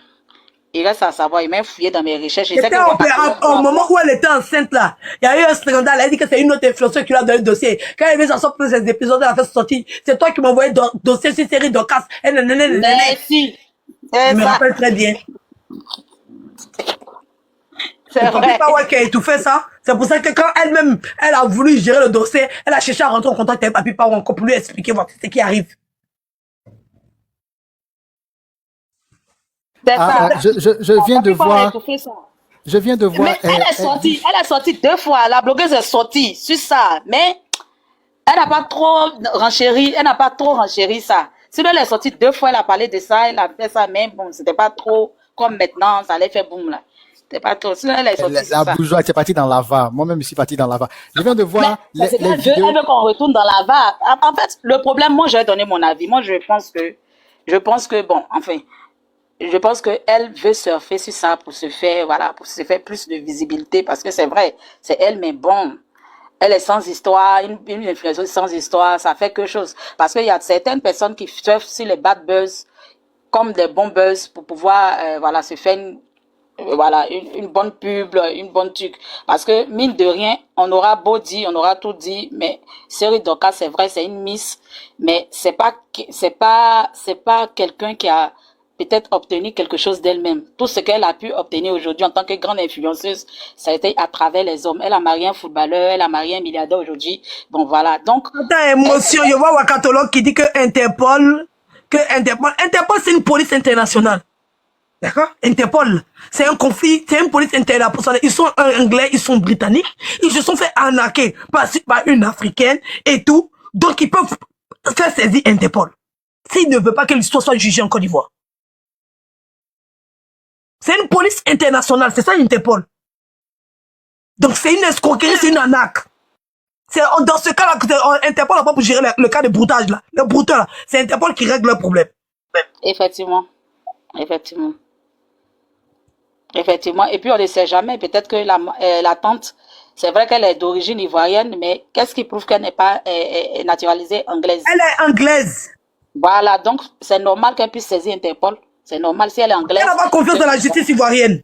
il reste à savoir, il m'a fouillé dans mes recherches. C'était au moment où elle était enceinte là, il y a eu un scandale, elle a dit que c'est une autre influenceuse qui lui a donné le dossier. Quand elle vient sortir ces épisodes, elle a fait sortir, c'est toi qui m'as envoyé dossier sur série d'Ocas. Merci. Je me rappelle très bien. C'est vrai. Pas qui a étouffé ça. C'est pour ça que quand elle-même, elle a voulu gérer le dossier, elle a cherché à rentrer en contact avec Papi Power encore pour lui expliquer ce qui arrive. Je viens de voir. Je viens de voir. Mais elle est sortie 2 fois. La blogueuse est sortie sur ça. Mais elle n'a pas trop renchéri ça. Sinon, elle est sortie 2 fois, elle a parlé de ça, elle a fait ça, mais bon, c'était pas trop comme maintenant, ça allait faire boum là. C'était pas trop. Sinon, elle est sortie La bourgeoise, c'est parti dans lava. Moi-même, je suis parti dans lava. Je viens de voir les vidéos. Elle veut qu'on retourne dans lava. En fait, le problème, moi, je vais donner mon avis. Moi, je pense que, bon, enfin, je pense qu'elle veut surfer sur ça pour se faire, voilà, pour se faire plus de visibilité, parce que c'est vrai, c'est elle, mais bon. Elle est sans histoire, une influenceuse sans histoire, ça fait quelque chose. Parce qu'il y a certaines personnes qui surfent sur les bad buzz comme des bons buzz pour pouvoir, voilà, se faire une bonne pub, une bonne truc. Parce que, mine de rien, on aura beau dire, on aura tout dit, mais Série Doka, c'est vrai, c'est une miss, mais c'est pas quelqu'un qui a peut-être obtenu quelque chose d'elle-même. Tout ce qu'elle a pu obtenir aujourd'hui en tant que grande influenceuse, ça a été à travers les hommes. Elle a marié un footballeur, elle a marié un milliardaire aujourd'hui. Bon, voilà. Donc. Attends, émotion. Je vois Wakatolog qui dit que Interpol, c'est une police internationale. D'accord? Interpol, c'est un conflit, c'est une police internationale. Ils sont anglais, ils sont britanniques. Ils se sont fait arnaquer par une africaine et tout. Donc, ils peuvent faire saisir Interpol. S'ils ne veulent pas que l'histoire soit jugée en Côte d'Ivoire. C'est une police internationale, c'est ça Interpol. Donc c'est une escroquerie, c'est une arnaque. C'est dans ce cas-là que Interpol n'a pas pour gérer le cas de broutage là, le brouteur là. C'est Interpol qui règle le problème. Effectivement. Et puis on ne sait jamais, peut-être que la tante, c'est vrai qu'elle est d'origine ivoirienne, mais qu'est-ce qui prouve qu'elle n'est pas naturalisée anglaise? Elle est anglaise. Voilà, donc c'est normal qu'elle puisse saisir Interpol. C'est normal si elle est anglaise. Elle n'a pas confiance dans la justice ivoirienne.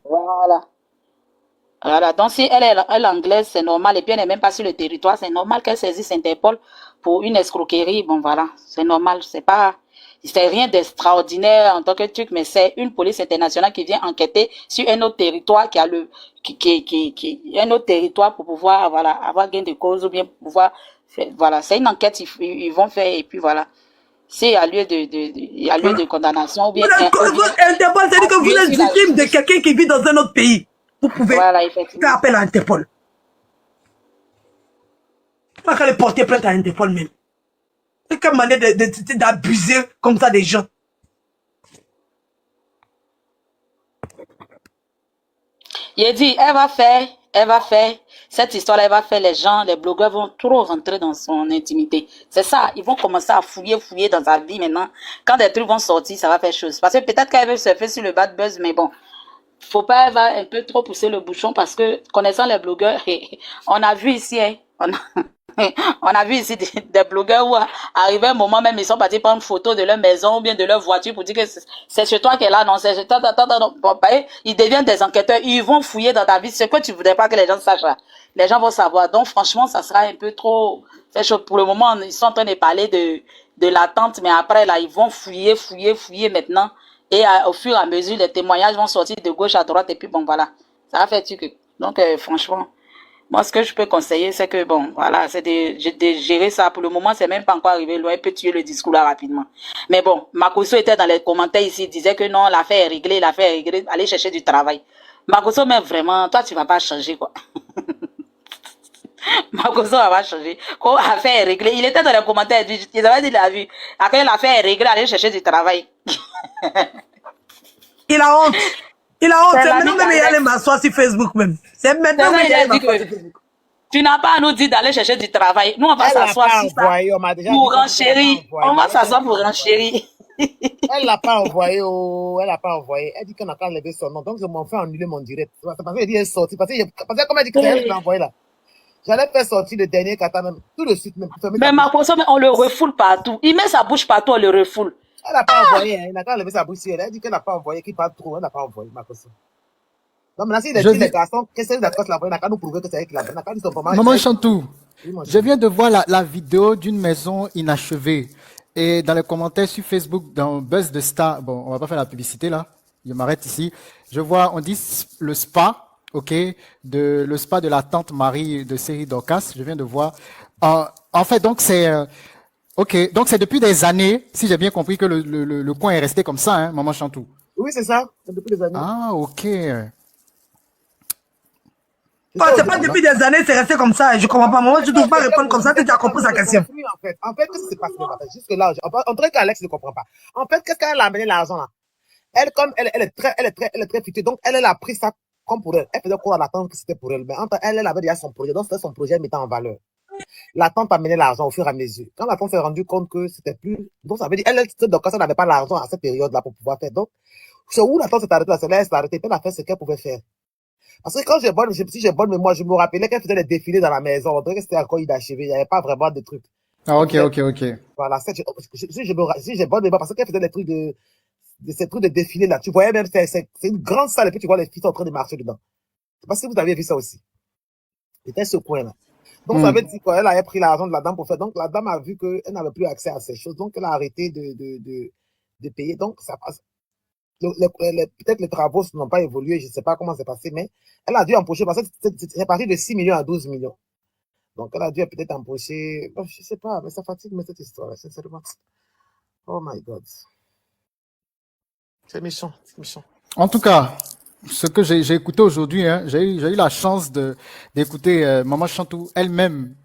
Voilà, donc si elle est anglaise, c'est normal, et puis elle n'est même pas sur le territoire, c'est normal qu'elle saisisse Interpol pour une escroquerie, bon voilà, c'est normal, c'est rien d'extraordinaire en tant que truc, mais c'est une police internationale qui vient enquêter sur un autre territoire un autre territoire pour pouvoir, voilà, avoir gain de cause ou bien pouvoir faire, voilà, c'est une enquête, ils vont faire et puis voilà. S'il y a lieu de condamnation ou bien, Interpol, c'est-à-dire que vous êtes victime de quelqu'un qui vit dans un autre pays. Vous pouvez voilà, faire effectivement. appel à Interpol. Pas qu'à les porter plainte à Interpol même. C'est quelle manière d'abuser comme ça des gens. Il dit, elle va faire, cette histoire-là, elle va faire les blogueurs vont trop rentrer dans son intimité. C'est ça, ils vont commencer à fouiller dans sa vie maintenant. Quand des trucs vont sortir, ça va faire chose. Parce que peut-être qu'elle veut surfer sur le bad buzz, mais bon, faut pas, elle va un peu trop pousser le bouchon parce que, connaissant les blogueurs, on a vu ici, hein, on a vu ici des blogueurs où, arrivé un moment même, ils sont partis prendre une photo de leur maison ou bien de leur voiture pour dire que c'est chez toi qu'elle est là, non, c'est chez toi, non. Bon, bah, ils deviennent des enquêteurs, ils vont fouiller dans ta vie, ce que tu voudrais pas que les gens sachent là. Les gens vont savoir. Donc, franchement, ça sera un peu trop, fait chaud. Pour le moment, ils sont en train de parler de l'attente, mais après, là, ils vont fouiller maintenant. Et au fur et à mesure, les témoignages vont sortir de gauche à droite et puis bon, voilà. Ça va faire que. Donc, franchement, moi, ce que je peux conseiller, c'est que, bon, voilà, c'est de gérer ça. Pour le moment, c'est même pas encore arrivé loin. Il peut tuer le discours là rapidement. Mais bon, Makosso était dans les commentaires ici, il disait que non, l'affaire est réglée, allez chercher du travail. Makosso, mais vraiment, toi, tu vas pas changer, quoi. Makosso va pas changer. Quand l'affaire est réglée, il était dans les commentaires, il avait dit, il a vu. Après, l'affaire est réglée, allez chercher du travail. Il a honte. Il a honte. C'est C'est la maintenant mise même il avec- allait m'asseoir sur Facebook même. C'est maintenant même il il a allait dit m'asseoir que sur Facebook. tu n'as pas à nous dire d'aller chercher du travail. Nous, on va Elle l'a s'asseoir pas sur ça envoyé, on m'a déjà pour dit qu'elle l'a renchérir. pas envoyé. On va s'asseoir pour renchérir. Elle l'a pas envoyé, oh, elle l'a pas envoyé. Elle dit qu'on n'a qu'à enlever son nom. Donc, je m'en fais annuler mon direct. C'est parce qu'elle dit qu'elle est sortie. Parce que comme elle dit que c'est elle qui l'a envoyé là. J'allais faire sortir le dernier kata même, tout de suite même. Mais Makosso, on le refoule partout. Il met sa bouche partout, on le refoule. Elle n'a pas envoyé, hein. Elle n'a qu'à enlever sa bouche sur elle. Elle dit qu'elle n'a pas envoyé, qu'il parle trop. Elle n'a pas envoyé, Makosso. Non, maintenant, s'il a Je dit les vi- garçons, qu'est-ce que c'est d'accord, il n'a qu'à nous prouver que c'est elle qui l'a. Elle n'a qu'à dire son format. Maman Chantou, Oui, mon je chéri. viens de voir la vidéo d'une maison inachevée. Et dans les commentaires sur Facebook, dans Buzz de Star, bon, on va pas faire la publicité là, je m'arrête ici. Je vois, on dit le spa, ok, le spa de la tante Marie de série Dorcas, je viens de voir. En fait, donc c'est, ok, donc c'est depuis des années, si j'ai bien compris, que le coin est resté comme ça, hein, Maman Chantou. Oui, c'est ça. C'est depuis des années. Ah, ok. Oh, c'est pas depuis des années, c'est resté comme ça. Je comprends pas. Moi, tu ne dois pas répondre comme ça, tu as compris sa question. En fait, qu'est-ce qui se passe jusque là? On dirait qu'Alex ne comprend pas. En fait, qu'est-ce qu'elle a amené l'argent là? Elle, comme elle est très futée, donc elle a pris ça comme pour elle. Elle faisait croire à la tante que c'était pour elle. Mais entre elle avait déjà son projet. Donc c'était son projet mettant en valeur. La tante a mené l'argent au fur et à mesure. Quand la tante s'est rendue compte que c'était plus, donc ça veut dire, donc ça n'avait pas l'argent à cette période-là pour pouvoir faire. Donc, c'est où la tante s'est arrêtée là, c'est là, elle s'est arrêtée, puis elle a fait ce qu'elle pouvait faire. Parce que quand si j'ai bonne mémoire, je me rappelais qu'elle faisait des défilés dans la maison. On dirait que c'était encore inachevé. Il n'y avait pas vraiment de trucs. Ah, ok, ok, ok. Voilà, si j'ai bonne mémoire, parce qu'elle faisait des trucs de ces trucs de défilés là. Tu voyais même, c'est une grande salle et puis tu vois les filles en train de marcher dedans. Je sais pas si vous avez vu ça aussi. C'était ce coin-là. Donc, ça veut dire qu'elle avait pris l'argent de la dame pour faire. Donc, la dame a vu qu'elle n'avait plus accès à ces choses. Donc, elle a arrêté de payer. Donc, ça passe. Peut-être les travaux n'ont pas évolué, je ne sais pas comment c'est passé, mais elle a dû empocher, parce que c'est parti de 6 millions à 12 millions. Donc, elle a dû peut-être empocher, je ne sais pas, mais ça fatigue, mais cette histoire, sincèrement. Oh my God. C'est méchant, c'est méchant. En tout cas, ce que j'ai écouté aujourd'hui, hein, j'ai eu la chance d'écouter Maman Chantou elle-même,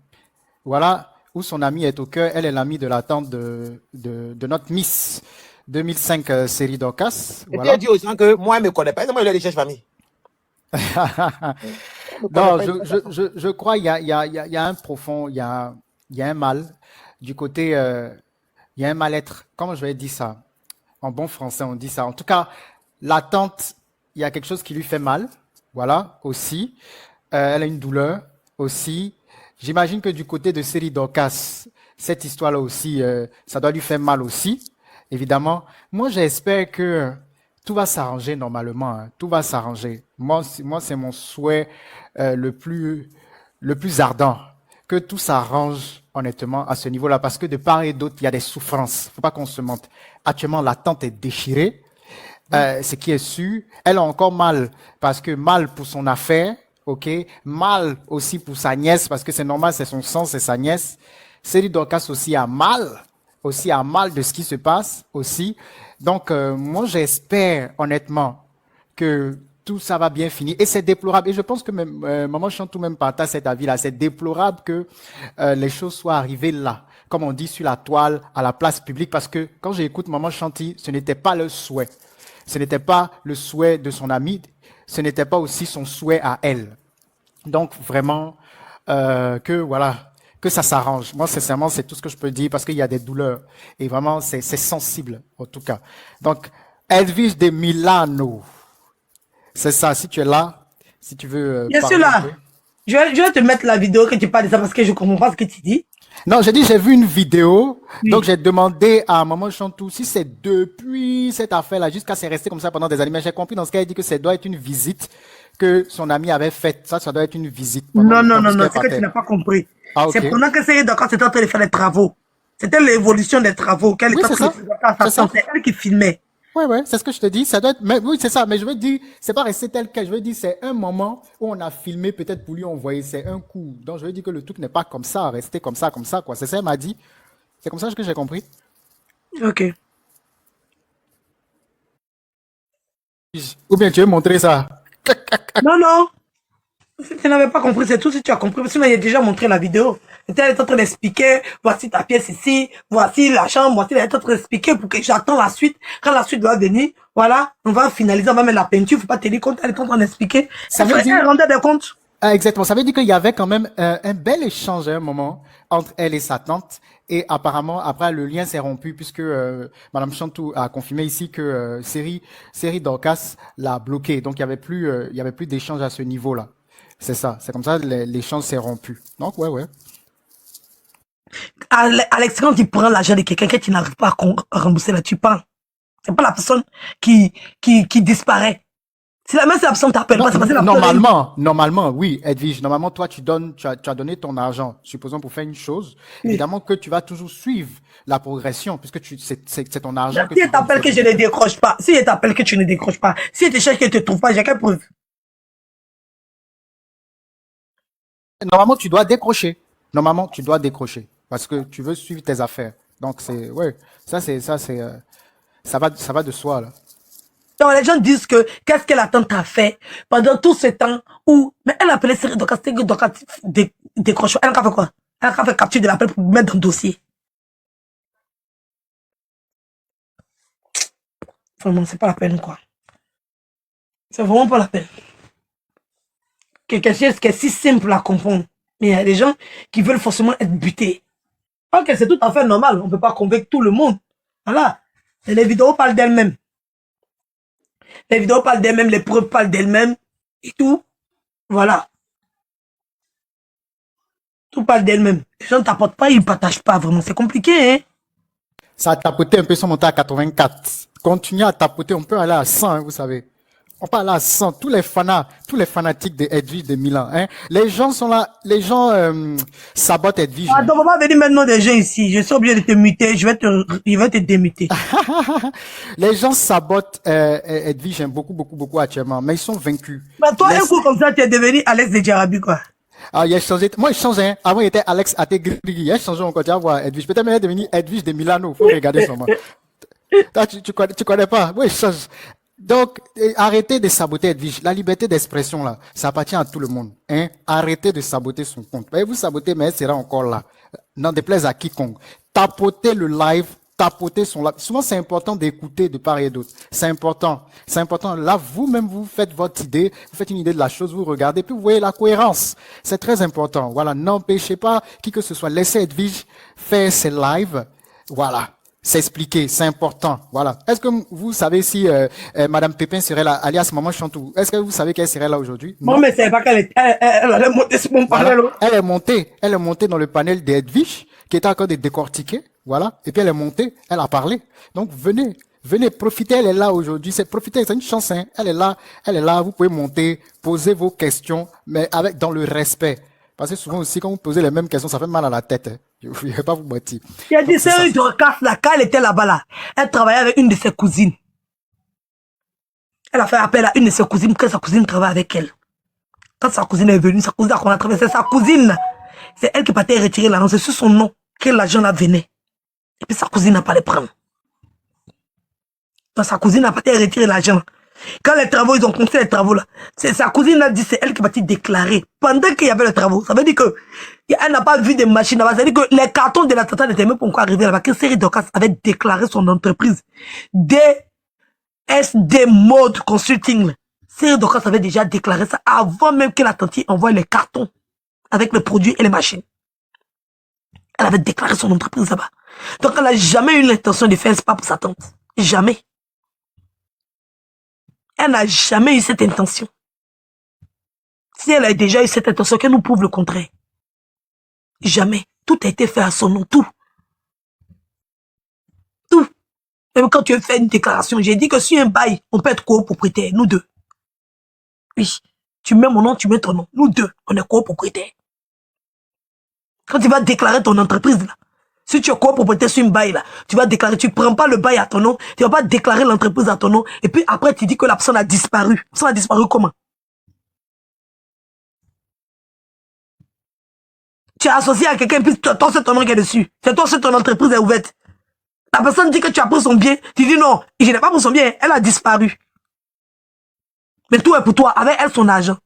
voilà, où son amie est au cœur. Elle est l'amie de la tante de notre Miss 2005 série Dorcas. Et Voilà. puis elle dit aux gens que moi, elle ne me connaît pas. Moi, je lui ai dit cherche famille. Non, je crois il y a un profond, il y a un mal du côté, il y a un mal-être. Comment je vais dire ça? En bon français, on dit ça. En tout cas, la tante, il y a quelque chose qui lui fait mal. Voilà, aussi. Elle a une douleur aussi. J'imagine que du côté de série Dorcas, cette histoire-là aussi, ça doit lui faire mal aussi, évidemment. Moi, j'espère que tout va s'arranger normalement, hein. Tout va s'arranger. Moi, c'est mon souhait le plus ardent, que tout s'arrange honnêtement, à ce niveau-là, parce que de part et d'autre, il y a des souffrances. Faut pas qu'on se mente. Actuellement, la tante est déchirée, ce qui est sûr. Elle a encore mal, parce que mal pour son affaire, ok, mal aussi pour sa nièce, parce que c'est normal, c'est son sang, c'est sa nièce. Seri Dorcas aussi a mal de ce qui se passe aussi. Donc, moi, j'espère honnêtement que tout ça va bien finir. Et c'est déplorable. Et je pense que même, Maman Chantou même partage cet avis-là. C'est déplorable que les choses soient arrivées là, comme on dit, sur la toile, à la place publique, parce que quand j'écoute Maman Chanty, ce n'était pas le souhait. Ce n'était pas le souhait de son ami, ce n'était pas aussi son souhait à elle. Donc, vraiment, que ça s'arrange. Moi, sincèrement, c'est tout ce que je peux dire, parce qu'il y a des douleurs. Et vraiment, c'est sensible, en tout cas. Donc, Edwige de Milano. C'est ça, si tu es là, si tu veux Bien parler sûr, un là. peu. Je vais te mettre la vidéo que tu parles de ça parce que je comprends pas ce que tu dis. Non, j'ai dit, j'ai vu une vidéo, Oui. donc j'ai demandé à Maman Chantou si c'est depuis cette affaire-là, jusqu'à c'est resté comme ça pendant des années. Mais j'ai compris dans ce qu'elle dit que ça doit être une visite que son ami avait faite. Ça doit être une visite. Non, non, non, non, c'est que tu n'as pas compris. Ah, ok. C'est pendant que c'est d'accord, c'était en train de faire les travaux. C'était l'évolution des travaux. Qu'elle Oui, était en c'est train de faire. C'est elle qui filmait. Ouais, c'est ce que je te dis. Ça doit être, mais oui, c'est ça. Mais je veux dire, c'est pas resté tel quel. Je veux dire, c'est un moment où on a filmé peut-être pour lui envoyer. C'est un coup. Donc, je veux dire que le truc n'est pas comme ça, resté comme ça, quoi. C'est ça, elle m'a dit. C'est comme ça que j'ai compris. Ok. Ou bien tu veux montrer ça? Non, non. Si tu n'avais pas compris, c'est tout si tu as compris. Sinon, il a déjà montré la vidéo. Elle est en train d'expliquer, voici ta pièce ici, voici la chambre, voici, elle est en train d'expliquer pour que j'attends la suite. Quand la suite doit venir, voilà, on va finaliser, on va mettre la peinture, faut pas tenir compte, elle est en train d'expliquer. Ça veut dire- Elle rendait des comptes. Ah, exactement. Ça veut dire qu'il y avait quand même un bel échange à un moment entre elle et sa tante. Et apparemment, après, le lien s'est rompu puisque Madame Chantou a confirmé ici que Seri Dorcas l'a bloqué. Donc, il y avait plus d'échange à ce niveau-là. C'est ça. C'est comme ça, l'échange s'est rompu. Donc, ouais. Alex, quand tu prends l'argent de quelqu'un que tu n'arrives pas à rembourser, là, tu prends. C'est pas la personne qui disparaît. Si la même personne t'appelle pas, c'est parce que la personne... Normalement, oui, Edwige. Normalement, toi, tu as donné ton argent, supposons pour faire une chose. Oui. Évidemment que tu vas toujours suivre la progression, puisque c'est ton argent que Si tu elle t'appelle que je ne décroche pas, si elle t'appelle que tu ne décroches pas, si elle te cherche qu'elle ne te trouve pas, j'ai quelle preuve? Normalement, tu dois décrocher. Parce que tu veux suivre tes affaires. Donc, ça va de soi, là. Donc, les gens disent que qu'est-ce que la tante a fait pendant tout ce temps où, mais elle appelait Seri Dorcas, décroche. Elle a fait quoi? Elle a fait capture de l'appel pour mettre dans le dossier. Vraiment, c'est pas la peine, quoi. C'est vraiment pas la peine. Quelque chose qui est si simple à comprendre. Mais il y a des gens qui veulent forcément être butés. Ok, c'est tout à fait normal. On ne peut pas convaincre tout le monde. Voilà. Et les vidéos parlent d'elles-mêmes. Les vidéos parlent d'elles-mêmes, les preuves parlent d'elles-mêmes. Et tout. Voilà. Tout parle d'elles-mêmes. Les gens ne t'apportent pas, ils ne partagent pas. Vraiment, c'est compliqué, hein. Ça a tapoté un peu, sans monter à 84. Continuez à tapoter, on peut aller à 100, hein, vous savez. On peut aller à 100. Tous les fanatiques de Edwige de Milan, hein. Les gens sont là, sabotent Edwige. Ah, donc, on va venir maintenant des gens ici. Je suis obligé de te muter. Je vais te démuter. Les gens sabotent Edwige, hein, beaucoup actuellement, mais ils sont vaincus. Mais toi, un coup comme ça, tu es devenu Alex de Djarabi, quoi. Ah, il a changé. Moi, il change, hein. Avant, il était Alex Ategri. Il a changé encore. Tu vas voir Edwige. Peut-être même il est devenu Edwige de Milano. Faut regarder son nom. Tu connais pas. Oui, il change. Donc, arrêtez de saboter Edwige. La liberté d'expression, là, ça appartient à tout le monde. Hein? Arrêtez de saboter son compte. Vous sabotez, mais elle sera encore là. N'en déplaise à quiconque. Tapotez le live, tapotez son live. Souvent, c'est important d'écouter de part et d'autre. C'est important. C'est important. Là, vous-même, vous faites votre idée, vous faites une idée de la chose, vous regardez, puis vous voyez la cohérence. C'est très important. Voilà. N'empêchez pas qui que ce soit. Laissez Edwige faire ses lives. Voilà. S'expliquer, c'est important. Voilà. Est-ce que vous savez si Madame Pépin serait là, alias Maman Chantou? Est-ce que vous savez qu'elle serait là aujourd'hui? Bon, mais c'est pas qu'elle allait monter sur mon panel. Voilà. Elle est montée dans le panel d'Edwige, qui était encore de décortiquer. Voilà. Et puis elle est montée, elle a parlé. Donc venez, profitez, elle est là aujourd'hui. C'est une chance, hein. Elle est là, vous pouvez monter, poser vos questions, mais dans le respect. Parce que souvent aussi, quand vous posez les mêmes questions, ça fait mal à la tête. Hein. Je ne vais pas vous mentir. Il a dit, Donc, c'est ça. c'est une Dorcas, là, quand elle était là-bas, là, elle travaillait avec une de ses cousines. Elle a fait appel à une de ses cousines, que sa cousine travaille avec elle. Quand sa cousine est venue, sa cousine a traversé, sa cousine, là, c'est elle qui partait retirer l'argent, c'est sur son nom que l'argent là venait. Et puis sa cousine n'a pas les prendre. Donc sa cousine n'a pas retiré l'argent. Quand les travaux, ils ont commencé les travaux là, c'est sa cousine a dit, c'est elle qui va déclarer. Pendant qu'il y avait les travaux, ça veut dire que elle n'a pas vu des machines là-bas. Ça veut dire que les cartons de la tata n'étaient même pas encore arrivés là-bas. Que Série Dorcas avait déclaré son entreprise. DSD Mode Consulting. Série Dorcas avait déjà déclaré ça avant même que la tante envoie les cartons avec les produits et les machines. Elle avait déclaré son entreprise là-bas. Donc elle n'a jamais eu l'intention de faire un spa pour sa tante. Jamais. Elle n'a jamais eu cette intention. Si elle a déjà eu cette intention, qu'elle nous prouve le contraire. Jamais. Tout a été fait à son nom. Tout. Tout. Même quand tu as fait une déclaration, j'ai dit que sur un bail, on peut être copropriétaire, nous deux. Oui. Tu mets mon nom, tu mets ton nom. Nous deux, on est copropriétaire. Quand tu vas déclarer ton entreprise, là, si tu es copropriétaire sur une bail, là, tu vas déclarer, tu ne prends pas le bail à ton nom, tu ne vas pas déclarer l'entreprise à ton nom, et puis après tu dis que la personne a disparu. La personne a disparu comment? Tu es associé à quelqu'un, puis toi, c'est ton nom qui est dessus. C'est toi, c'est ton entreprise est ouverte. La personne dit que tu as pris son bien, tu dis non, je n'ai pas pris son bien, elle a disparu. Mais tout est pour toi, avec elle son argent.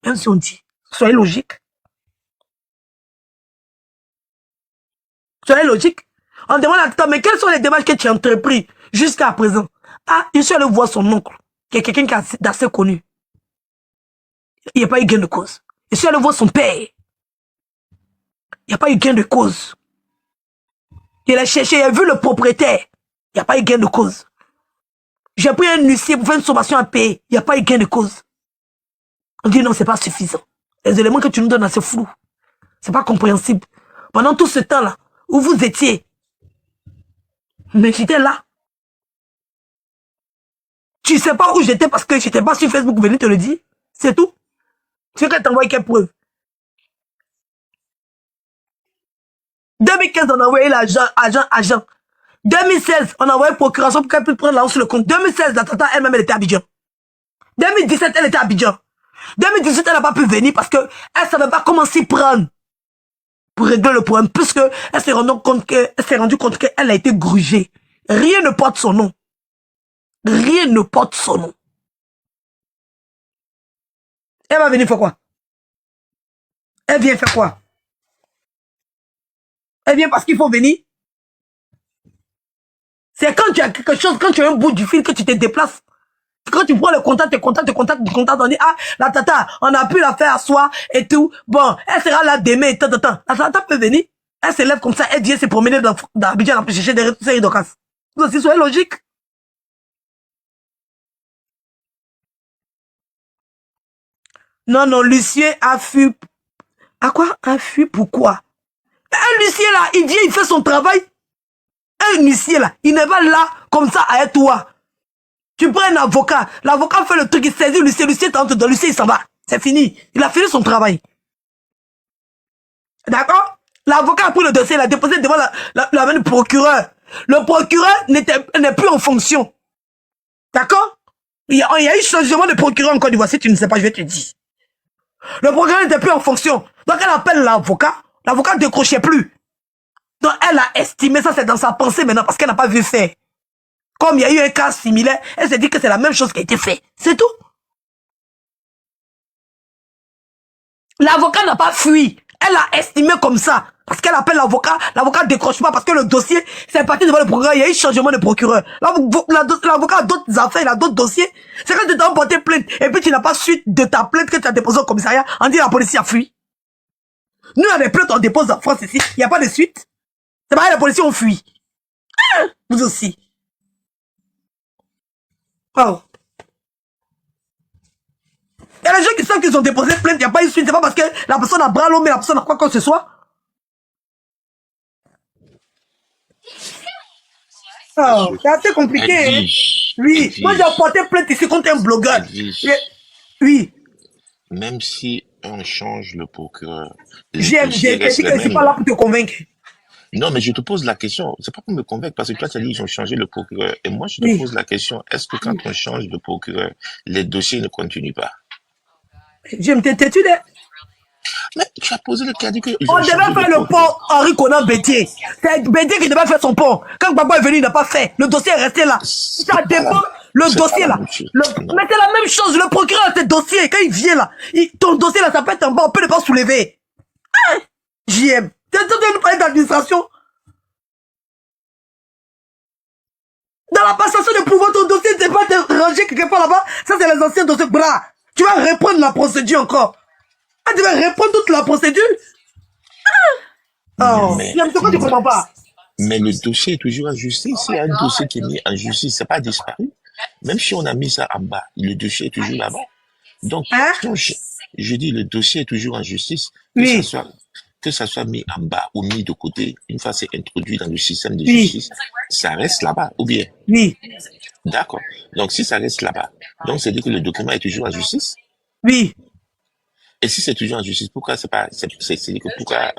Même si on dit, soyez logique. Soyez logique. On demande à toi, mais quelles sont les démarches que tu as entrepris jusqu'à présent? Ah, je suis allé voir son oncle, qui est quelqu'un d'assez connu. Il n'y a pas eu gain de cause. Je suis allé voir son père. Il n'y a pas eu gain de cause. Il a cherché, il a vu le propriétaire. Il n'y a pas eu gain de cause. J'ai pris un huissier pour faire une sommation à payer. Il n'y a pas eu gain de cause. On dit non, c'est pas suffisant. Les éléments que tu nous donnes, c'est flou. C'est pas compréhensible. Pendant tout ce temps-là, où vous étiez, mais j'étais là. Tu sais pas où j'étais parce que j'étais pas sur Facebook, venez te le dire. C'est tout. Tu veux qu'elle t'envoie quelle preuve? 2015, on a envoyé agent. 2016, on a envoyé procuration pour qu'elle puisse prendre l'argent sur le compte. 2016, la tata elle-même, elle était à Abidjan. 2017, elle était à Abidjan. 2018, elle n'a pas pu venir parce qu'elle ne savait pas comment s'y prendre pour régler le problème, puisque elle s'est rendue compte qu'elle a été grugée. Rien ne porte son nom. Rien ne porte son nom. Elle va venir faire quoi? Elle vient faire quoi? Elle vient parce qu'il faut venir. C'est quand tu as quelque chose, quand tu as un bout du fil que tu te déplaces. Quand tu prends le contact, on dit, ah, la tata, on a pu la faire asseoir et tout. Bon, elle sera là demain et tant. La tata peut venir. Elle se lève comme ça, elle vient se promener dans Abidjan, elle peut chercher des séries de casse. Vous aussi, soyez logique. Non, Lucien a fui. À quoi? A fui pourquoi? Un Lucien là, il vient, il fait son travail. Un Lucien là, il n'est pas là comme ça à être toi. Tu prends un avocat, l'avocat fait le truc, il saisit Lucien tente de Lucien, il s'en va. C'est fini. Il a fini son travail. D'accord? L'avocat a pris le dossier, il a déposé devant la main du procureur. Le procureur n'est plus en fonction. D'accord? Il y a eu changement de procureur en Côte d'Ivoire. Si tu ne sais pas, je vais te dire. Le procureur n'était plus en fonction. Donc elle appelle l'avocat. L'avocat ne décrochait plus. Donc elle a estimé, ça c'est dans sa pensée maintenant, parce qu'elle n'a pas vu faire. Comme il y a eu un cas similaire, elle s'est dit que c'est la même chose qui a été fait. C'est tout. L'avocat n'a pas fui. Elle a estimé comme ça. Parce qu'elle appelle l'avocat ne décroche pas parce que le dossier, c'est parti devant le procureur, il y a eu changement de procureur. L'avocat a d'autres affaires, il a d'autres dossiers. C'est quand tu t'as porté plainte et puis tu n'as pas suite de ta plainte que tu as déposée au commissariat, on dit la police a fui. Nous, il y a des plaintes, on dépose en France ici, il n'y a pas de suite. C'est pareil, les policiers ont fui. Vous aussi. Oh. Il y a des gens qui savent qu'ils ont déposé plainte, il n'y a pas eu suite, c'est pas parce que la personne a bras long, mais la personne a quoi que ce soit. Oh, c'est assez compliqué. Edwige, Oui, Edwige, moi j'ai porté plainte ici contre un blogueur. Edwige. Oui. Même si on on change le procureur, les J'ai dossiers dit restent que les je ne suis mêmes. pas là pour te convaincre. Non, mais je te pose la question. C'est pas pour me convaincre, parce que toi, tu as dit qu'ils ont changé le procureur. Et moi, je te Oui. pose la question. Est-ce que quand on change de procureur, les dossiers ne continuent pas? J'aime tes têtus, là. Mais tu as posé le cas, dit qu'ils On ont devait changé faire de le pont procureur. Henri Conan Bétier. C'est Bétier qui devait faire son pont. Quand Gbagbo est venu, il n'a pas fait. Le dossier est resté là. C'est Ça pas dépend. la, Le c'est pas dossier la là. même chose. Le, Non. mais c'est la même chose. Le procureur a ses dossiers. Quand il vient là, ton dossier là, ça peut être en bas. On peut ne pas soulever. Hein? JM. Tu es en train de nous parler d'administration. Dans la passation de pouvoir, ton dossier, c'est pas de ranger quelque part là-bas. Ça, c'est les anciens dossiers. Bras. Tu vas reprendre la procédure encore. Ah, tu vas reprendre toute la procédure. Oh, Mais, JM, c'est quoi tu comprends pas? mais le dossier est toujours en justice. S'il y a un dossier qui est mis en justice, c'est pas disparu. Même si on a mis ça en bas, le dossier est toujours là-bas. Donc, Hein? si je dis le dossier est toujours en justice, Oui. que ça soit mis en bas ou mis de côté, une fois c'est introduit dans le système de Oui. justice, ça reste là-bas, ou bien? Oui. D'accord. Donc, si ça reste là-bas, donc c'est dire que le document est toujours en justice. Oui. Et si c'est toujours en justice, pourquoi c'est pas, c'est dire que pourquoi,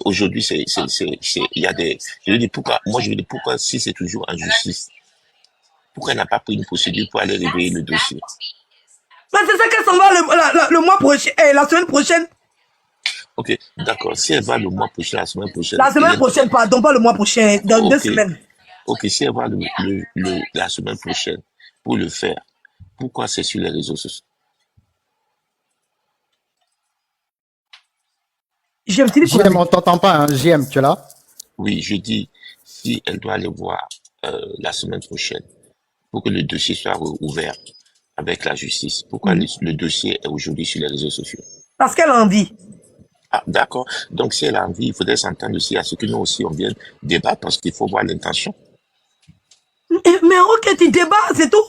aujourd'hui il y a des, je veux dire pourquoi, moi je veux dire pourquoi si c'est toujours en justice, pourquoi elle n'a pas pris une procédure pour aller réveiller le dossier? Mais c'est ça qu'elle s'en va le mois prochain, la semaine prochaine. Ok, d'accord. Si elle va le mois prochain, la semaine prochaine. La semaine prochaine, pardon, pas le mois prochain, dans 2 Ok. semaines. Ok, si elle va la semaine prochaine pour le faire, pourquoi c'est sur les réseaux sociaux? JM, tu dis JM, on t'entend pas, hein. JM, tu es là? Oui, je dis, si elle doit aller voir la semaine prochaine pour que le dossier soit ouvert avec la justice, pourquoi le dossier est aujourd'hui sur les réseaux sociaux? Parce qu'elle a envie. Ah, d'accord. Donc, si elle a envie, il faudrait s'entendre aussi à ce que nous aussi on vienne débattre parce qu'il faut voir l'intention. Mais ok, tu débats, c'est tout.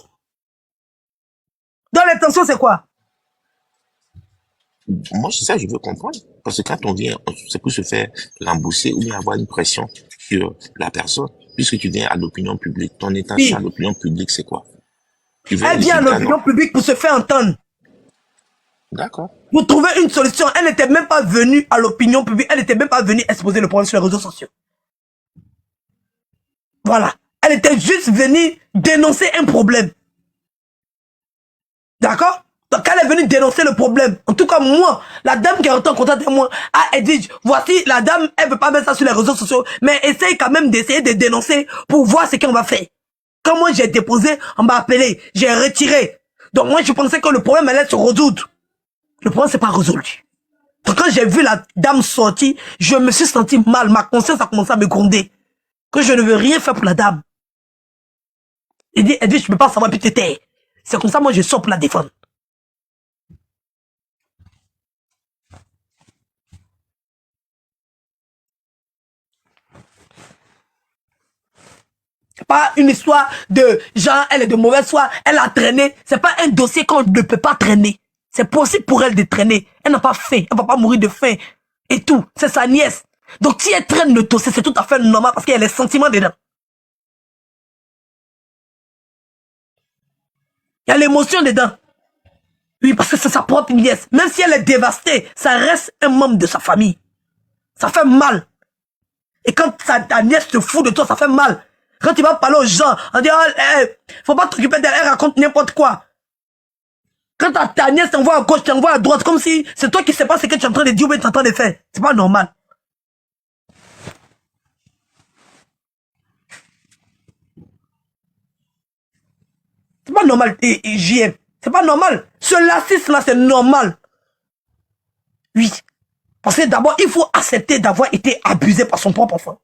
Dans l'intention, c'est quoi? Moi, c'est ça que je veux comprendre. Parce que quand on vient, c'est pour se faire rembourser ou bien avoir une pression sur la personne. Puisque tu viens à l'opinion publique, ton intention à l'opinion publique, c'est quoi? Tu veux un Elle vient à résultat, l'opinion non? publique pour se faire entendre. D'accord. Pour trouver une solution. Elle n'était même pas venue à l'opinion publique. Elle n'était même pas venue exposer le problème sur les réseaux sociaux. Voilà. Elle était juste venue dénoncer un problème. D'accord? Donc elle est venue dénoncer le problème. En tout cas, moi, la dame qui est en contact avec moi, elle dit, voici, la dame, elle veut pas mettre ça sur les réseaux sociaux, mais essaye quand même d'essayer de dénoncer pour voir ce qu'on va faire. Quand moi j'ai déposé, on m'a appelé, j'ai retiré. Donc moi je pensais que le problème allait se résoudre. Le problème c'est pas résolu. Donc quand j'ai vu la dame sortir, je me suis senti mal, ma conscience a commencé à me gronder. Que je ne veux rien faire pour la dame. Elle dit, je peux pas savoir puis te taire. C'est comme ça, moi je sors pour la défendre. Pas une histoire de genre, elle est de mauvaise foi, elle a traîné. C'est pas un dossier qu'on ne peut pas traîner. C'est possible pour elle de traîner. Elle n'a pas faim, elle va pas mourir de faim. Et tout, c'est sa nièce. Donc si elle traîne le dossier, c'est tout à fait normal parce qu'il y a les sentiments dedans. Il y a l'émotion dedans. Oui, parce que c'est sa propre nièce. Même si elle est dévastée, ça reste un membre de sa famille. Ça fait mal. Et quand ta nièce te fout de toi, ça fait mal. Quand tu vas parler aux gens, on dit, oh, faut pas t'occuper d'elle, elle raconte n'importe quoi. Quand ta nièce t'envoie à gauche, t'envoie à droite, comme si c'est toi qui sais pas ce que tu es en train de dire ou bien tu es en train de faire. C'est pas normal. C'est pas normal, JM. C'est pas normal. Ce lacisme-là, c'est normal. Oui. Parce que d'abord, il faut accepter d'avoir été abusé par son propre enfant.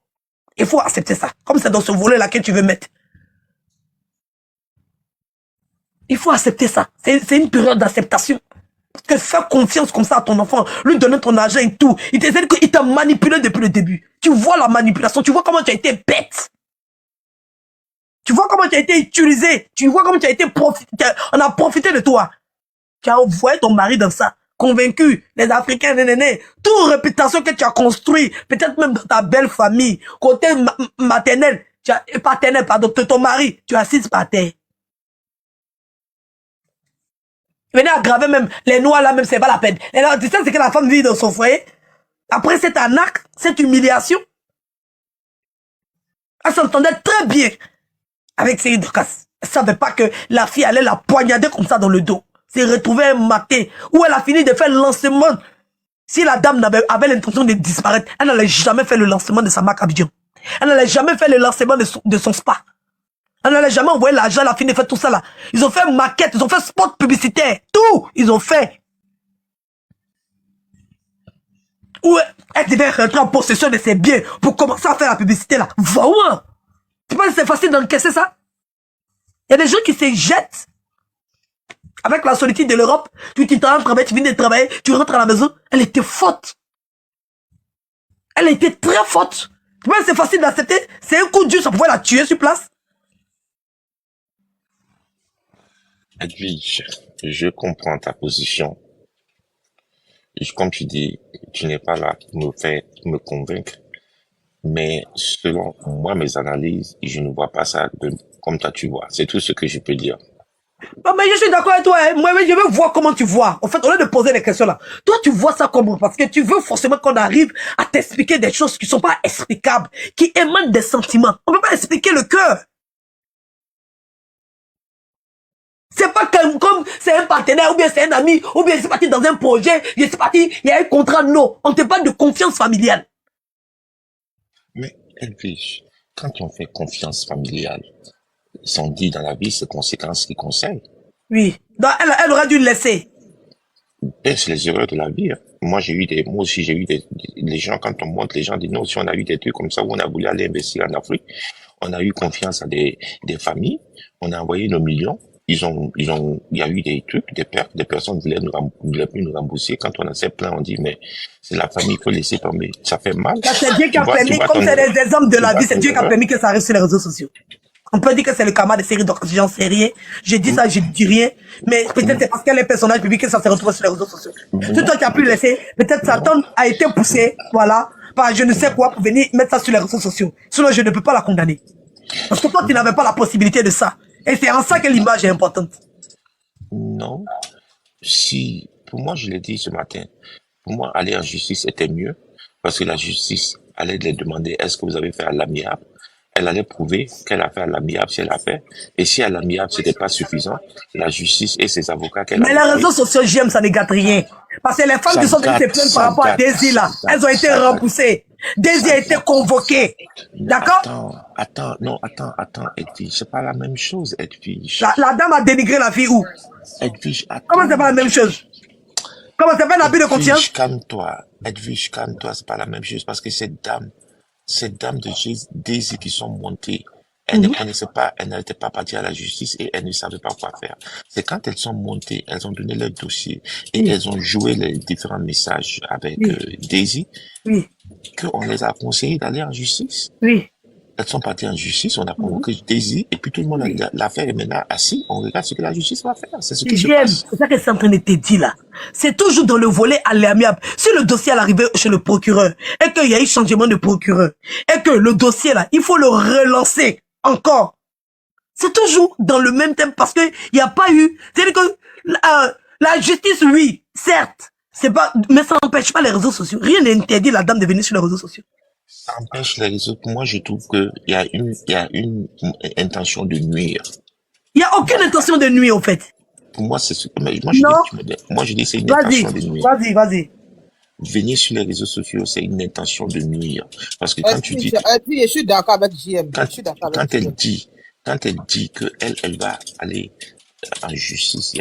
Il faut accepter ça. Comme c'est dans ce volet-là que tu veux mettre. Il faut accepter ça. C'est une période d'acceptation. Parce que faire confiance comme ça à ton enfant, lui donner ton argent et tout, il t'a manipulé depuis le début. Tu vois la manipulation, tu vois comment tu as été bête. Tu vois comment tu as été utilisé. Tu vois comment tu as été profité. On a profité de toi. Tu as envoyé ton mari dans ça. Convaincu, les Africains, toute réputation que tu as construit, peut-être même dans ta belle famille, côté maternel, paternel, pardon, de ton mari, tu assises par terre. Venez aggraver même les noirs là, même c'est pas la peine. Et là, tu sais ce que la femme vit dans son foyer? Après cette arnaque, cette humiliation, elle s'entendait très bien avec Seri Dorcas. Elle savait pas que la fille allait la poignarder comme ça dans le dos. C'est retrouvé un matin où elle a fini de faire le lancement. Si la dame avait l'intention de disparaître, elle n'allait jamais faire le lancement de sa marque Abidjan. Elle n'allait jamais faire le lancement de son spa. Elle n'allait jamais envoyer l'argent, elle a fini de faire tout ça là. Ils ont fait maquette, ils ont fait spot publicitaire, tout, ils ont fait. Où elle devait rentrer en possession de ses biens pour commencer à faire la publicité là. Vraiment. Tu penses que c'est facile d'encaisser ça? Il y a des gens qui se jettent. Avec la solitude de l'Europe, tu travailles, tu viens de travailler, tu rentres à la maison. Elle était forte. Elle était très forte. Tu penses que c'est facile d'accepter? C'est un coup dur, ça pouvait la tuer sur place. Edwige, je comprends ta position. Et comme tu dis, tu n'es pas là pour me convaincre. Mais selon moi, mes analyses, je ne vois pas ça comme toi tu vois. C'est tout ce que je peux dire. Oh, mais je suis d'accord avec toi. Hein. Moi, je veux voir comment tu vois. En fait, au lieu de poser des questions là, toi, tu vois ça comment? Parce que tu veux forcément qu'on arrive à t'expliquer des choses qui sont pas explicables, qui émanent des sentiments. On peut pas expliquer le cœur. C'est pas comme c'est un partenaire, ou bien c'est un ami, ou bien c'est parti dans un projet, c'est parti, il y a un contrat. Non, on te parle de confiance familiale. Mais, Edwige, quand on fait confiance familiale, sont dit dans la vie, c'est conséquences qui conseillent. Oui. Donc, elle aurait dû le laisser. Et c'est les erreurs de la vie. Hein. Moi aussi, j'ai eu les gens, quand on monte, les gens disent, nous aussi, on a eu des trucs comme ça où on a voulu aller investir en Afrique. On a eu confiance à des familles. On a envoyé nos millions. Il y a eu des trucs, des pertes, des personnes voulaient plus nous rembourser. Quand on a ces plans, on dit, mais c'est la famille, il faut laisser tomber. Ça fait mal. C'est Dieu qui a permis, comme c'est des exemples de la vie, c'est Dieu qui a permis que ça arrive sur les réseaux sociaux. On peut dire que c'est le karma des séries, donc j'en sais rien. Je dis ça, je dis rien. Mais peut-être c'est parce qu'elle est personnage public que ça se retrouve sur les réseaux sociaux. C'est toi qui as pu laisser. Peut-être Satan a été poussé, voilà, par je ne sais quoi pour venir mettre ça sur les réseaux sociaux. Sinon, je ne peux pas la condamner. Parce que toi, tu n'avais pas la possibilité de ça. Et c'est en ça que l'image est importante. Non. Si, pour moi, je l'ai dit ce matin, pour moi, aller en justice était mieux. Parce que la justice allait les demander, est-ce que vous avez fait à l'amiable? Elle allait prouver qu'elle a fait à l'amiable si elle a fait. Et si à l'amiable, c'était pas suffisant, la justice et ses avocats qu'elle a. Mais les réseaux sociaux, j'aime, ça ne gâte rien. Parce que les femmes qui sont venues se plaindre par rapport à Daisy, là, elles ont été repoussées. Daisy a été convoquée. D'accord? Attends, Edwige, c'est pas la même chose, Edwige. La dame a dénigré la fille où? Edwige, attends. Comment c'est pas la même chose? Comment c'est pas un abus de confiance? Edwige, calme-toi, c'est pas la même chose parce que ces dames de Daisy qui sont montées, elles ne connaissaient pas, elles n'étaient pas parties à la justice et elles ne savaient pas quoi faire. C'est quand elles sont montées, elles ont donné leur dossier et elles ont joué les différents messages avec Daisy, qu'on les a conseillé d'aller en justice. Oui. Elles sont parties en justice, on a convoqué Daisy et puis tout le monde a l'affaire est maintenant assis, on regarde ce que la justice va faire. C'est ce qui se passe. C'est ça que c'est en train de te dire là. C'est toujours dans le volet à l'amiable. Si le dossier est arrivé chez le procureur et qu'il y a eu changement de procureur et que le dossier là, il faut le relancer encore. C'est toujours dans le même thème parce que il n'y a pas eu. C'est-à-dire que la justice, oui, certes, c'est pas, mais ça n'empêche pas les réseaux sociaux. Rien n'interdit la dame de venir sur les réseaux sociaux. Ça empêche les réseaux. Moi, je trouve que il y a une intention de nuire. Il n'y a aucune intention de nuire, en fait. Pour moi, c'est ce que, moi, je dis, c'est une Vas-y, intention de nuire. vas-y. Venir sur les réseaux sociaux, c'est une intention de nuire. Parce que quand tu dis, je suis d'accord avec JM. quand elle dit que elle va aller en justice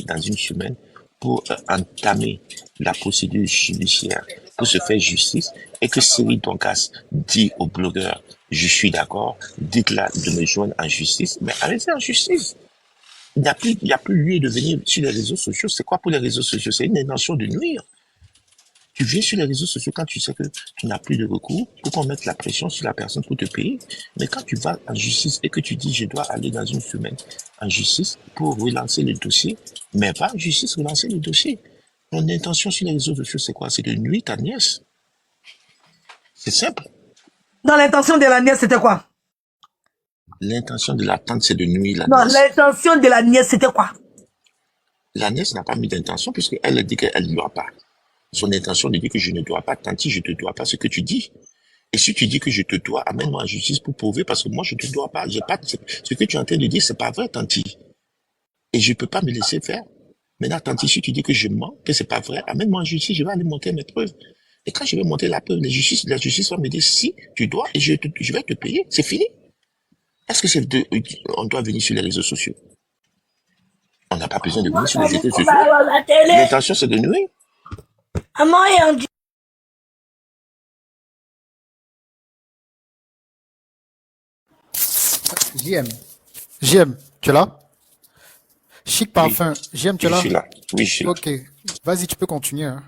dans une semaine, pour entamer la procédure judiciaire, pour se faire justice, et que Seri Dorcas dit aux blogueurs, je suis d'accord, dites-la de me joindre en justice, mais allez-y en justice. Il n'y a plus lieu de venir sur les réseaux sociaux. C'est quoi pour les réseaux sociaux? C'est une intention de nuire. Tu viens sur les réseaux sociaux quand tu sais que tu n'as plus de recours pour qu'on mette la pression sur la personne pour te payer. Mais quand tu vas en justice et que tu dis je dois aller dans une semaine en justice pour relancer le dossier, mais pas en justice relancer le dossier. Ton intention sur les réseaux sociaux, c'est quoi? C'est de nuire ta nièce. C'est simple. Dans l'intention de la nièce, c'était quoi? L'intention de la tante, c'est de nuire la Non, nièce. l'intention de la nièce, c'était quoi? La nièce n'a pas mis d'intention puisqu'elle dit qu'elle ne doit pas. Son intention de dire que je ne dois pas, Tanti, je te dois pas ce que tu dis. Et si tu dis que je te dois, amène-moi en justice pour prouver parce que moi, je te dois pas. J'ai pas, ce que tu es en train de dire, c'est pas vrai, Tanti. Et je peux pas me laisser faire. Maintenant, Tanti, si tu dis que je mens, que c'est pas vrai, amène-moi en justice, je vais aller monter mes preuves. Et quand je vais monter la preuve, la justice va me dire si tu dois et je vais te payer. C'est fini. Est-ce que on doit venir sur les réseaux sociaux? On n'a pas besoin de venir sur les réseaux sociaux. L'intention, c'est de nuire. JM, tu es là? Chic Parfum, JM, tu es Je là? suis là. Oui, je suis là. Ok, vas-y, tu peux continuer. Hein.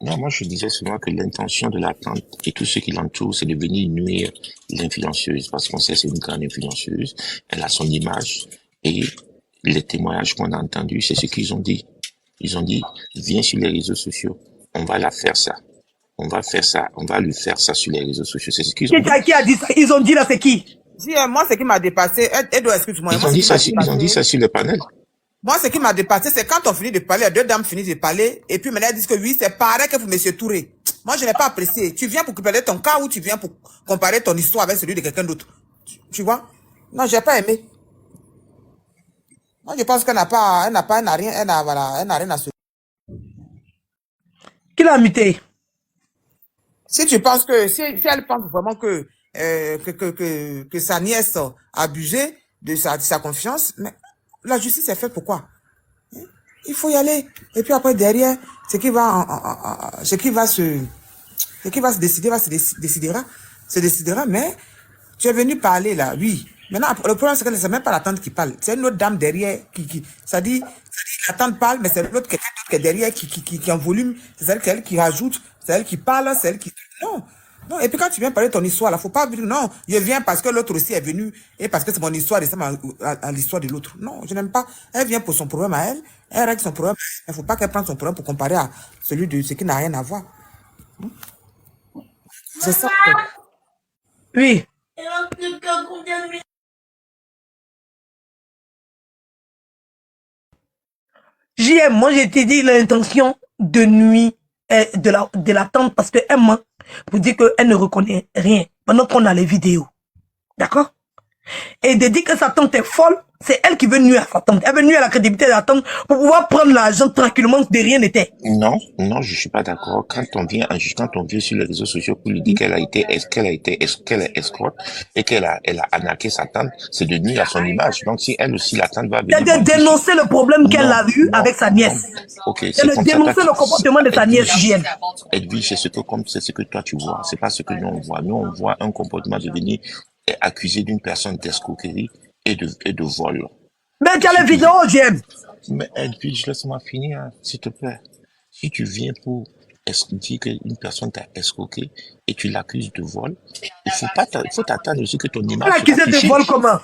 Non, moi, je disais souvent que l'intention de la tante et tout ce qui l'entoure, c'est de venir nuire l'influenceuse. Parce qu'on sait que c'est une grande influenceuse. Elle a son image. Et les témoignages qu'on a entendus, c'est ce qu'ils ont dit. Ils ont dit, viens sur les réseaux sociaux. On va la faire ça. On va faire ça. On va lui faire ça sur les réseaux sociaux. C'est ce qu'ils ont dit. Qui a dit ça? Ils ont dit là, c'est qui? Moi, ce qui m'a dépassé, Edo, excuse-moi. Ils ont dit ça sur le panel. Moi, ce qui m'a dépassé, c'est quand on finit de parler, les deux dames finissent de parler, et puis maintenant elles disent que oui, c'est pareil que vous, monsieur Touré. Moi, je n'ai pas apprécié. Tu viens pour comparer ton cas ou tu viens pour comparer ton histoire avec celui de quelqu'un d'autre. Tu vois? Non, j'ai pas aimé. Moi, je pense qu'elle n'a rien à se... Qui l'a muté? Si tu penses que, si elle pense vraiment que sa nièce a abusé de sa confiance, mais la justice est faite pour quoi? Il faut y aller. Et puis après, derrière, ce qui va se décidera, mais tu es venu parler là, oui. Maintenant, le problème, c'est que c'est même pas la tante qui parle. C'est une autre dame derrière ça dit, la tante parle, mais c'est l'autre quelqu'un d'autre qui est derrière, qui en volume. C'est elle qui rajoute, c'est elle qui parle, c'est elle qui... Non, et puis quand tu viens parler de ton histoire, là, faut pas dire, non, je viens parce que l'autre aussi est venu, et parce que c'est mon histoire, et c'est à l'histoire de l'autre. Non, je n'aime pas. Elle vient pour son problème à elle, elle règle son problème. Il faut pas qu'elle prenne son problème pour comparer à celui de ce qui n'a rien à voir. C'est ça. Oui. JM, moi, j'ai t'ai dit l'intention de nuit de la tante parce qu'elle ment pour dire qu'elle ne reconnaît rien pendant qu'on a les vidéos. D'accord? Et de dire que sa tante est folle, c'est elle qui veut nuire à sa tante. Elle veut nuire à la crédibilité de la tante pour pouvoir prendre l'argent tranquillement de rien n'était. Non, je suis pas d'accord. Quand on vient sur les réseaux sociaux pour lui dire qu'elle est escroque et qu'elle a arnaqué sa tante, c'est de nuire à son image. Donc si elle aussi, la tante va venir... C'est de dénoncer le problème qu'elle a eu avec sa nièce. Ok, c'est de dénoncer le comportement de sa nièce, JM. Edwige, c'est ce que toi tu vois. C'est pas ce que nous on voit. Nous on voit un comportement de venir accusé d'une personne d'escroquerie et de vol. Mais tu as les vidéos, JM. Mais Edwige, laisse-moi finir, s'il te plaît. Si tu viens pour dire qu'une personne t'a escroqué et tu l'accuses de vol, il faut t'attendre aussi que ton image... L'accusé de vol comment?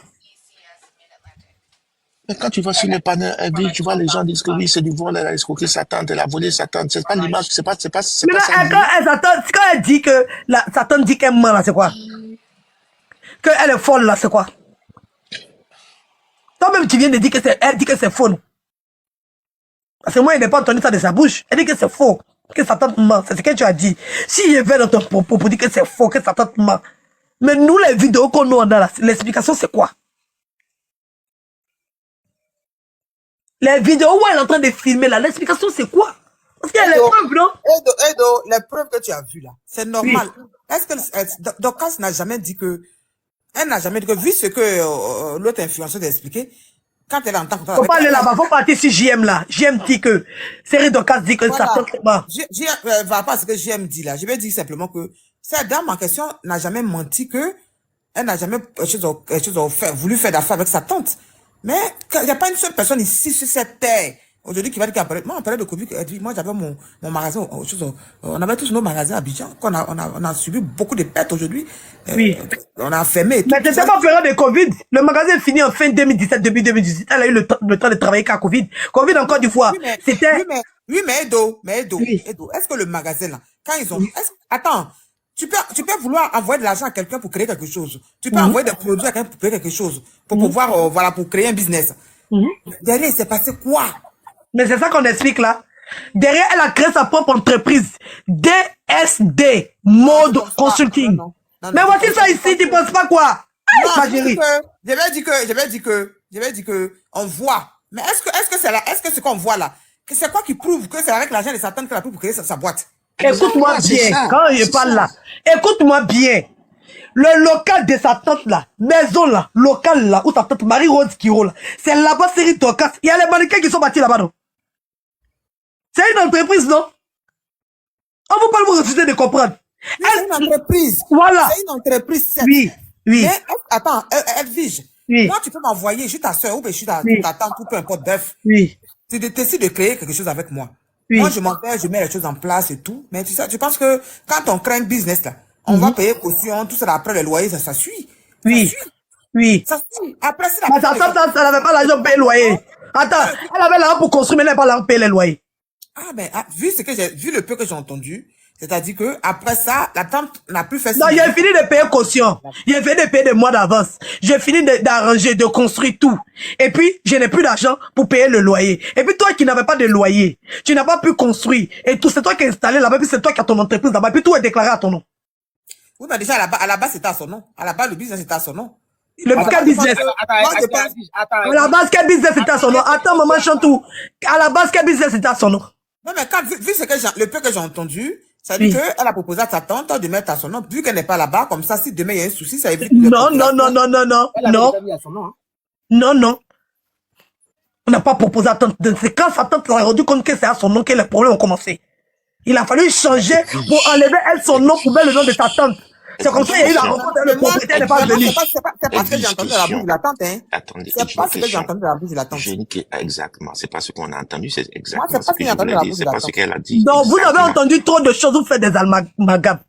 Mais quand tu vas sur les panels, Edwige, tu vois les gens disent que oui, c'est du vol, elle a escroqué sa tante, elle a volé sa tante. C'est pas l'image, c'est pas ça. Quand elle dit que sa tante dit qu'elle ment là, c'est quoi? Qu'elle est folle là, c'est quoi? Toi-même, tu viens de dire elle dit que c'est faux. Parce que moi, il n'a pas entendu ça de sa bouche. Elle dit que c'est faux, que sa tante ment. C'est ce que tu as dit. Si je vais dans ton propos pour dire que c'est faux, que sa tante ment. Mais nous, les vidéos qu'on a là, l'explication, c'est quoi? Les vidéos où elle est en train de filmer là, l'explication, c'est quoi? Parce qu'il y a les preuves, non? Edo, les preuves que tu as vues là, c'est normal. Oui. Est-ce que Dorcas n'a jamais dit que... Elle n'a jamais dit que, vu ce que l'autre influenceur a expliqué, quand elle entend... Faut pas aller là-bas, faut partir sur JM là. JM dit que, Série Dorcas dit que voilà. Ça tente pas. Va pas ce que JM dit là. Je vais dire simplement que, cette dame en question n'a jamais menti que, elle n'a jamais voulu faire d'affaires avec sa tante. Mais, il n'y a pas une seule personne ici sur cette terre, aujourd'hui, qui va dire qu'elle parlait. Moi, on parlait de Covid, moi, j'avais mon magasin, on avait tous nos magasins à Abidjan, on a subi beaucoup de pertes aujourd'hui. Oui. On a fermé. Mais c'était pas période de Covid. Le magasin est fini en fin 2017, début 2018. Elle a eu le temps de travailler qu'à Covid. Covid, encore du fois. C'était... Oui, mais Edo, est-ce que le magasin, là, quand ils ont... Attends, tu peux vouloir envoyer de l'argent à quelqu'un pour créer quelque chose. Tu peux envoyer des produits à quelqu'un pour créer quelque chose. Pour pouvoir, pour créer un business. Derrière, il s'est passé quoi? Mais c'est ça qu'on explique là. Derrière, elle a créé sa propre entreprise. DSD, Mode Consulting. Mais voici ça ici, tu penses pas quoi? Non, Ma chérie. je vais dire que on voit. Mais est-ce que ce qu'on voit là, c'est quoi qui prouve que c'est avec l'argent de Satan qu'elle a pu créer sa boîte? Écoute-moi bien, quand je parle là. Écoute-moi bien. Le local de sa tante là, maison là, local là, où sa tante Marie-Rose Kiro là, c'est là-bas, série Tokas. Il y a les mannequins qui sont bâtis là-bas, non? C'est une entreprise, non? On vous parle, vous refusez de comprendre. C'est une entreprise. Voilà. C'est une entreprise, certes. Oui, oui. Mais, attends, Edwige. Oui. Moi, tu peux m'envoyer, je suis ta soeur, ou bien je suis ta tante, ou peu importe, bref. Oui. Tu décides de créer quelque chose avec moi. Oui. Moi, je m'en vais, je mets les choses en place et tout. Mais tu sais, je pense que quand on crée un business là, on va payer caution, tout ça, après le loyer, ça suit. Oui. Ça suit. Oui. Ça suit. Après, c'est Mais sa tante, elle n'avait pas l'argent pour payer le loyer. Attends, elle avait l'argent pour construire, mais elle n'avait pas l'argent pour payer les loyers. Ah, mais vu le peu que j'ai entendu, c'est-à-dire que après ça, la tante n'a plus fait Non, ça. j'ai fini de payer caution. J'ai fini de payer des mois d'avance. J'ai fini d'arranger, de construire tout. Et puis, je n'ai plus d'argent pour payer le loyer. Et puis, toi qui n'avais pas de loyer, tu n'as pas pu construire. Et tout, c'est toi qui es installé là-bas, puis c'est toi qui as ton entreprise là-bas, puis tout est déclaré à ton nom. Oui, mais déjà, à la base, c'était à son nom. À la base, le business était à son nom. Le quel business? À la base, quel business était à son nom? Attends, maman Chantou. À la base, quel business était à son nom? Non, mais vu le peu que j'ai entendu, ça veut dire qu'elle a proposé à sa tante de mettre à son nom, vu qu'elle n'est pas là-bas, comme ça, si demain il y a un souci, ça évite. Non. Non. On n'a pas proposé à tante. C'est quand sa tante s'est rendu compte que c'est à son nom que les problèmes ont commencé. Il a fallu changer pour enlever elle son nom pour mettre le nom de sa tante. C'est comme ça qu'il y a eu la rencontre, le propriétaire n'est pas venu. C'est pas ce que j'ai entendu de la bouche de la tante, hein. Attendez, c'est pas ce que j'ai entendu de la bouche de la tante. Exactement. C'est pas ce qu'on a entendu, c'est Moi, exactement c'est pas ce ce que que j'ai je entendu voulais de la dire. bouche C'est de la pas ce tante. qu'elle a dit. Donc, vous avez Exactement. entendu trop de choses, vous faites des amalgames.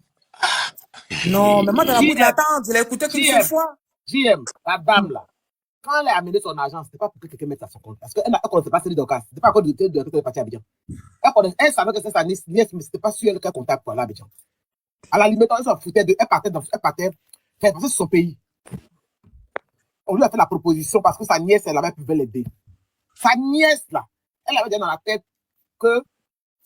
Non, mais moi, dans la bouche de la tante, je l'ai écouté qu'une seule fois. JM, la dame là, quand elle a amené son argent, c'était pas pour que quelqu'un mette à son compte. Parce qu'elle ne connaissait pas celui d'Okas. C'était pas à cause de partir à Abidjan. Elle savait que c'était sa nièce, mais c'était pas sûr qu'elle comptable pour aller à Abidjan. À la limite, elle s'en foutait elle partait faire passer sur son pays. On lui a fait la proposition parce que sa nièce, elle avait pu l'aider. Sa nièce là, elle avait déjà dans la tête que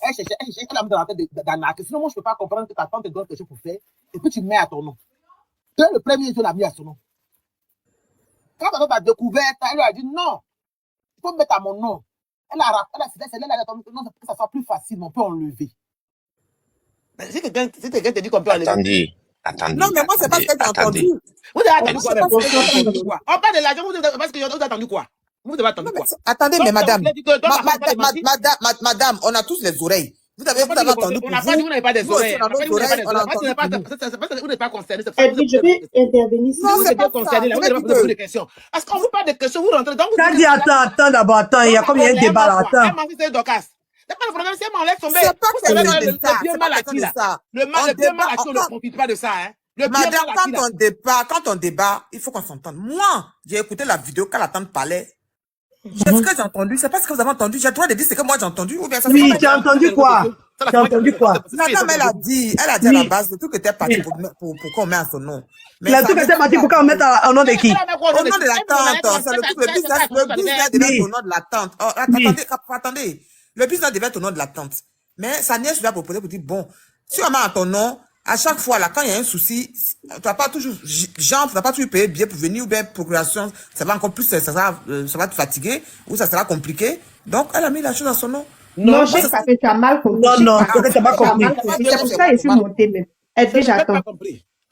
elle cherchait, elle avait dans la tête d'arnaquer. Sinon, moi, je peux pas comprendre que ta tante te donne quelque chose pour faire et puis tu mets à ton nom. Dès le premier jour, elle a mis à son nom. Quand ta tante a découvert, elle lui a dit non, il faut mettre à mon nom. Elle a dit non, pour que ça soit plus facile, on peut enlever. Mais si quelqu'un te dit qu'on peut enlever. Attendez. Non, mais moi, c'est pas ce que j'ai entendu. Vous avez entendu quoi? On parle de l'argent, vous avez entendu quoi? Vous avez entendu quoi? Attendez, mais madame, madame, on a tous les oreilles. Vous avez entendu pour on n'a pas dit vous n'avez pas des oreilles. Vous n'êtes pas concerné. Je vais intervenir. Non, c'est pas concerné. Vous n'avez pas posé des questions. Parce qu'on vous parle des questions, vous rentrez dans. T'as dit attends d'abord, attends, il y a combien de débats là, attends. C'est pas le problème, c'est m'enlève son C'est pas que le bien mal acquis là. Le bien mal acquis, on ne profite pas de ça, hein. Madame, quand on débat, il faut qu'on s'entende. Moi, j'ai écouté la vidéo quand la tante parlait. C'est ce que j'ai entendu, c'est pas ce que vous avez entendu. J'ai le droit de dire ce que moi j'ai entendu ou bien ça. Oui, tu as entendu quoi? Tu as entendu quoi? La dame, elle a dit à la base, le truc était parti pour qu'on mette à son nom. Le truc était parti pour qu'on mette au nom de qui? Au nom de la tante. C'est le business devait être au nom de la tante. Attendez. Le business devait être au nom de la tante. Mais sa nièce lui a proposé pour dire, bon, si on met à ton nom, à chaque fois, là, quand il y a un souci, tu n'as pas toujours, genre, tu n'as pas toujours payé bien pour venir ou bien procuration, ça va encore plus, ça va te fatiguer ou ça sera compliqué. Donc, elle a mis la chose à son nom. Non, je sais que tu as mal compris. Non, tu n'as pas compris. C'est pour ça que je suis montée même. Edwige, j'attends.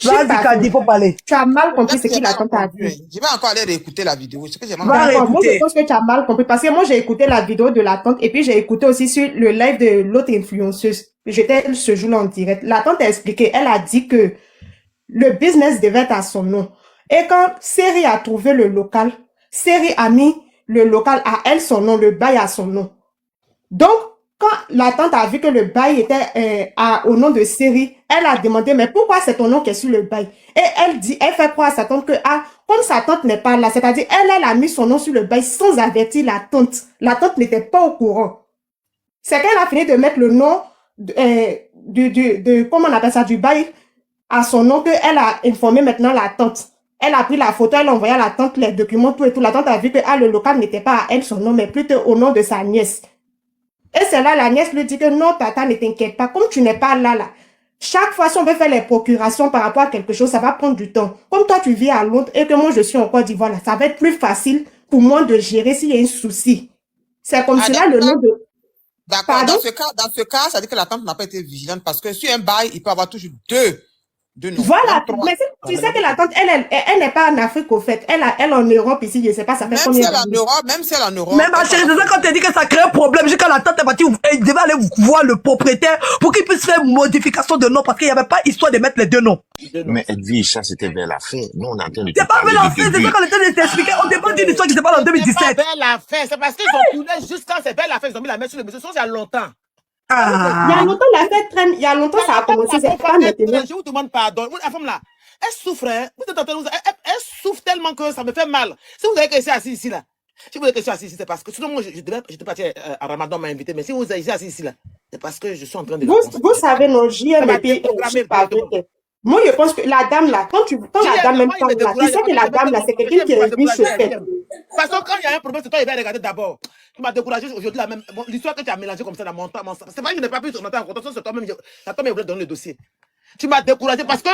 Vas-y, Kadi, il faut parler. Tu as mal compris ce qu'il attend à dire. Je vais encore aller réécouter la vidéo. Ce que j'ai mal compris. Moi, je pense que tu as mal compris parce que moi, j'ai écouté la vidéo de la tante et puis j'ai écouté aussi sur le live de l'autre influenceuse. J'étais ce jour-là en direct. La tante a expliqué, elle a dit que le business devait être à son nom. Et quand Seri a trouvé le local, Seri a mis le local à elle son nom, le bail à son nom. Donc, quand la tante a vu que le bail était au nom de Seri, elle a demandé, mais pourquoi c'est ton nom qui est sur le bail? Et elle fait croire à sa tante que, comme sa tante n'est pas là, c'est-à-dire, elle a mis son nom sur le bail sans avertir la tante. La tante n'était pas au courant. C'est qu'elle a fini de mettre le nom comment on appelle ça, du bail à son nom, qu'elle a informé maintenant la tante. Elle a pris la photo, elle a envoyé à la tante les documents, tout et tout. La tante a vu que le local n'était pas à elle son nom, mais plutôt au nom de sa nièce. Et c'est là, la nièce lui dit que non, tata, ne t'inquiète pas. Comme tu n'es pas là, chaque fois, si on veut faire les procurations par rapport à quelque chose, ça va prendre du temps. Comme toi, tu vis à Londres et que moi, je suis en Côte d'Ivoire, là, ça va être plus facile pour moi de gérer s'il y a un souci. C'est comme cela le nom de... D'accord, dans ce cas, ça dit que la tante n'a pas été vigilante parce que sur un bail, il peut avoir toujours deux noms. Voilà, mais tu sais que la tante, elle n'est pas en Afrique au fait. Elle est en Europe ici, je ne sais pas, ça fait combien d'années. Même si elle est en Europe. Mais ma chérie, c'est ça quand tu dit que ça crée un problème. Jusqu'à la tante est partie, elle devait aller voir le propriétaire pour qu'il puisse faire modification de nom parce qu'il n'y avait pas histoire de mettre les deux noms. Mais Edwige, ça c'était vers la fin. Nous, on est en train de C'est pas vers la fin, c'est ça qu'on était en train de t'expliquer. On dépend d'une histoire qui se passe en 2017. C'est pas vers la fin, c'est parce qu'ils ont tourné juste quand c'est vers la fin, ils ont mis la main sur le monsieur. Ça, il y a longtemps. Il y a longtemps, la fête traîne. Il y a longtemps, ça a commencé. C'est pas maintenant. Je vous demande pardon. La femme là, elle souffre. Hein. Vous êtes en train de elle souffre tellement que ça me fait mal. Si vous avez que c'est assis ici là, si vous avez que c'est assis ici, c'est parce que sinon moi j'étais parti à Ramadan m'a invité. Mais si vous êtes assis ici là, c'est parce que je suis en train de. Vous savez, non, JM et puis moi, je pense que la dame là, quand la dame même parle là, tu sais que la dame là, c'est quelqu'un qui est venu se faire. Parce que quand il y a un problème, c'est toi qui vas regarder d'abord. Tu m'as découragé aujourd'hui la même. Bon, l'histoire que tu as mélangée comme ça dans mon temps. C'est vrai que je n'ai pas pu te remonter en compte. C'est toi-même qui voulait donner le dossier. Tu m'as découragé parce que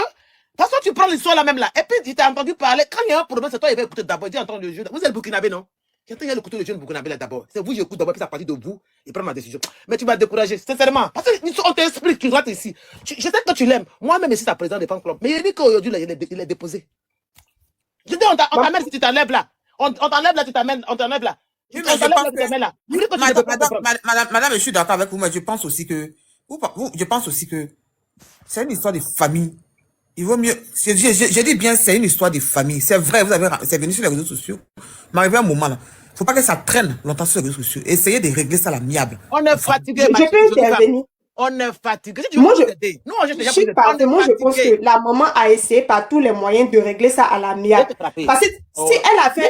tu prends l'histoire là même là. Et puis tu t'as entendu parler. Quand il y a un problème, c'est toi qui vas écouter d'abord. Tu entends le jeu. Vous êtes burkinabé, non? J'entends il y a le couteau de jeune burkinabé là d'abord. C'est vous, j'écoute d'abord, puis ça partit de vous et prends ma décision. Mais tu m'as découragé, sincèrement. Parce qu'on t'explique, tu rates ici. Je sais que tu l'aimes. Moi-même ici, c'est président des fan club. Mais il dit qu'aujourd'hui, là, il est déposé. Je dis, on t'amène si tu t'enlèves là. On t'enlève là, tu t'amènes, on t'enlève là. Oui, mais madame, je suis d'accord avec vous, mais je pense aussi que, c'est une histoire de famille. Il vaut mieux, je dis bien, c'est une histoire de famille. C'est vrai, c'est venu sur les réseaux sociaux. Mais arrivé un moment là, faut pas que ça traîne longtemps sur les réseaux sociaux. Essayez de régler ça à l'amiable. On est fatigué. Je peux intervenir. On est fatigué. Moi, je pense que la maman a essayé par tous les moyens de régler ça à l'amiable. Parce que si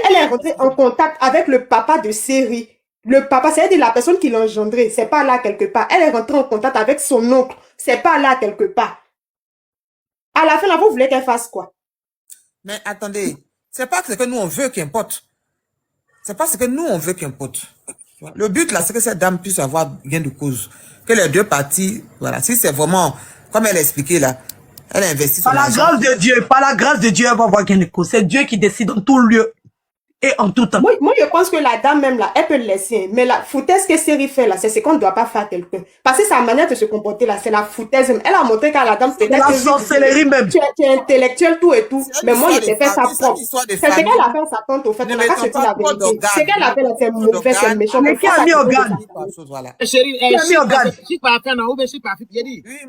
elle est rentrée en contact avec le papa de série, le papa, c'est-à-dire la personne qui l'a engendré, c'est pas là quelque part. Elle est rentrée en contact avec son oncle, c'est pas là quelque part. À la fin, là, vous voulez qu'elle fasse quoi? Mais attendez, c'est pas ce que nous on veut qui importe. C'est pas ce que nous on veut qui importe. Le but là, c'est que cette dame puisse avoir gain de cause. Que les deux parties, voilà, si c'est vraiment, comme elle a expliqué là, elle a investi par la grâce de Dieu, elle va avoir gain de cause. C'est Dieu qui décide en tout lieu et en tout temps. Moi, je pense que la dame même là, elle peut le laisser. Mais la foutaise que Série fait là, c'est ce qu'on ne doit pas faire quelqu'un. Parce que sa manière de se comporter là, c'est la foutaise. Elle a montré qu'à la dame, peut-être la sorcellerie même. Tu es intellectuel, tout et tout. Mais moi, je t'ai fait sa propre. C'est ce qu'elle a fait sa tante au fait. On n'a pas se dire la vérité. Ce qu'elle a fait là, c'est mauvais, c'est méchant. Mais qui a mis Organe? Chérie, qui a mis Organe? Je suis pas fan, ou je suis pas fan.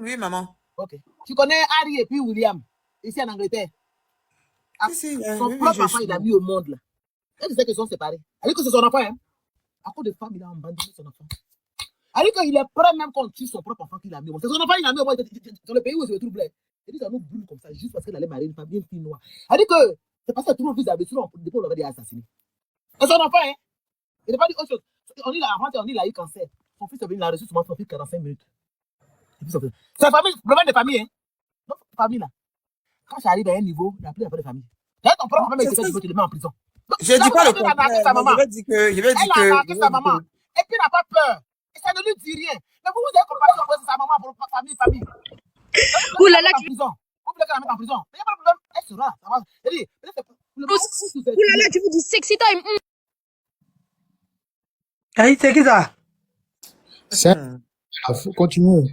Oui, maman. Ok. Tu connais Harry et puis William, ici en Angleterre? Son propre enfant, il a mis au monde là. Elle disait qu'ils sont séparés. Elle dit que c'est son enfant, hein. À cause de femme, il a abandonné son enfant. Elle dit qu'il est prêt même qu'on tue son propre enfant qu'il a mis au monde. C'est son enfant, il a mis au monde dans le pays où il se trouve là. Elle dit ça nous brûle comme ça, juste parce qu'elle allait marier une femme bien fille noire. Elle dit que c'est parce qu'elle trouve fils d'habitude, depuis on l'avait déjà assassiné. C'est son enfant, hein. Il n'est pas dit autre chose. On dit il a eu cancer. Son fils est venu, il a reçu son fils 45 minutes. C'est la famille, problème de famille, hein. Donc, famille là. Quand ça arrive à un niveau, il n'y a plus de famille. D'ailleurs, ton propre même, il te fait tu le mets en prison. Je dis pas le contraire, je vais dire que... Elle a marqué sa maman. Et puis, elle n'a pas peur. Et ça ne lui dit rien. Mais vous avez compassion pour sa maman, pour famille. Vous voulez la mettre en prison. Mais il n'y a pas de problème. Elle sera. Ça va. Oulala, tu vous dis sexy time. Aïe, c'est qui ça? Il faut continuer.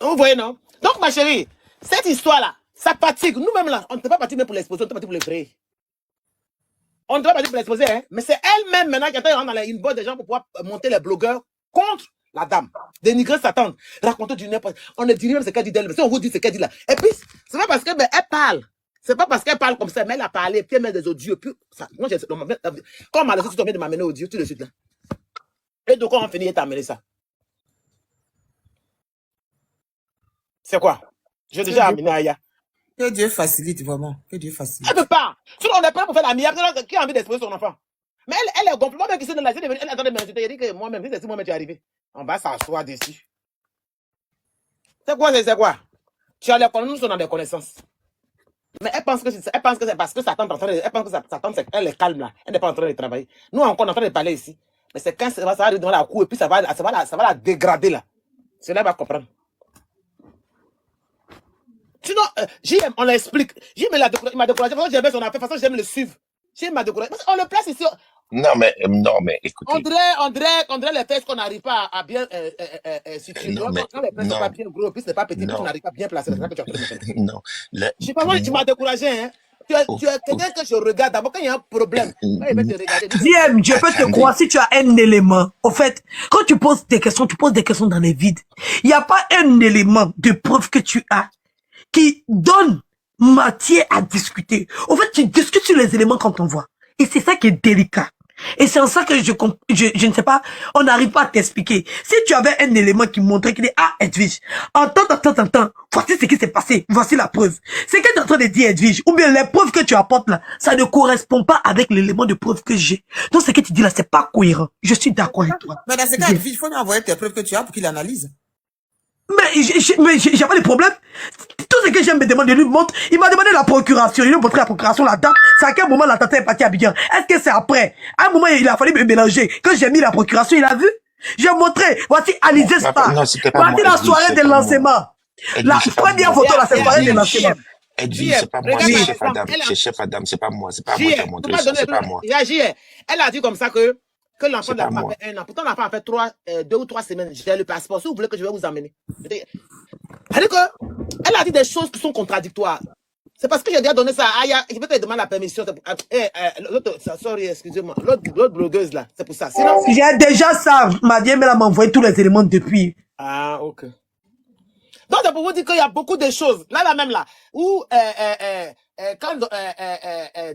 Vous voyez, non? Donc, ma chérie, cette histoire-là, ça fatigue. Nous-mêmes, là, on ne peut pas partir même pour l'exposer, on ne peut pas partir pour le créer. On ne doit pas dire pour l'exposer, hein, mais c'est elle-même maintenant qui est dans une boîte de gens pour pouvoir monter les blogueurs contre la dame. Dénigrer sa tante, raconter du n'importe. On ne dit même ce qu'elle dit d'elle, mais si on vous dit ce qu'elle dit là. Et puis, c'est pas parce qu'elle parle. C'est pas parce qu'elle parle comme ça, mais elle a parlé, puis elle met des audios. Puis, ça, moi, quand on m'a laissé, tu viens de m'amener audio tout de suite là. Et donc, quand on finit, elle t'a amené ça. C'est quoi? J'ai déjà amené Aya. Que Dieu facilite, vraiment. Que Dieu facilite. Elle ne peut pas. Sinon, on est prêt pour faire la mienne. Qui a envie d'exposer son enfant? Mais elle est gonflée. Moi-même qui suis dans la elle attendait de m'insulter. Elle dit que moi-même, si moi-même tu es arrivé, on va s'asseoir dessus. C'est quoi? Tu as les connaissances. Nous sommes dans des connaissances. Mais elle pense que c'est parce que sa tante est en train de, elle pense que sa tante, elle est calme là. Elle n'est pas en train de travailler. Nous encore, on est en train de parler ici. Mais c'est quand ça va arriver dans la cour et puis ça va la dégrader là. C'est là, elle va comprendre. Sinon, JM, on l'explique. JM, il m'a découragé. De toute façon, j'aimais son affaire. De toute façon, j'aime le suivre. JM m'a découragé. On le place ici. Non, mais écoutez. On dirait les fesses qu'on n'arrive pas à bien situer. Quand les fesses ne sont pas bien gros, puis ce n'est pas petit, puis tu n'arrives pas bien placer. C'est ça que tu as fait. Non. Je sais pas, moi, tu m'as découragé, hein. Tu es quelqu'un que je regarde. D'abord, quand il y a un problème, quand il va te regarder. DM, je peux te croire si tu as un élément. Au fait, quand tu poses des questions, tu poses des questions dans les vides. Il n'y a pas un élément de preuve que tu as qui donne matière à discuter. Au fait, tu discutes sur les éléments quand on voit. Et c'est ça qui est délicat. Et c'est en ça que je ne sais pas, on n'arrive pas à t'expliquer. Si tu avais un élément qui montrait qu'il est, Edwige, en temps, voici ce qui s'est passé, voici la preuve. C'est que tu es en train de dire, Edwige, ou bien les preuves que tu apportes là, ça ne correspond pas avec l'élément de preuve que j'ai. Donc ce que tu dis là, c'est pas cohérent. Je suis d'accord avec toi. Mais dans ce cas, Edwige, il faut lui envoyer tes preuves que tu as pour qu'il analyse. Mais j'ai pas de problème. Tout ce que j'aime me demander, lui montre. Il m'a demandé la procuration. Il lui a montré la procuration, la date. C'est à quel moment la tante est partie à Abidjan. Est-ce que c'est après? À un moment, il a fallu me mélanger. Quand j'ai mis la procuration, il a vu. J'ai montré. Voici Alizé Star. Non, c'était pas Voici moi, la soirée de lancement. La première photo, là, c'est la soirée de lancement. Edwige, c'est pas moi, c'est chef Adam. C'est chef Adam, c'est pas moi. C'est pas moi qui a montré ça, c'est pas moi. Elle a dit comme ça que l'enfant n'a pas fait 1 an. Pourtant, l'enfant a fait 2 ou 3 semaines. J'ai le passeport. Si vous voulez que je vais vous emmener. Elle a dit des choses qui sont contradictoires. C'est parce que j'ai déjà donné ça à Aya. Je vais te demander la permission. Sorry, excusez-moi. L'autre blogueuse là, c'est pour ça. Sinon, j'ai déjà ça. Ma vieille m'a envoyé tous les éléments depuis. Ah, ok. Donc, c'est pour vous dire qu'il y a beaucoup de choses. Là même là, où quand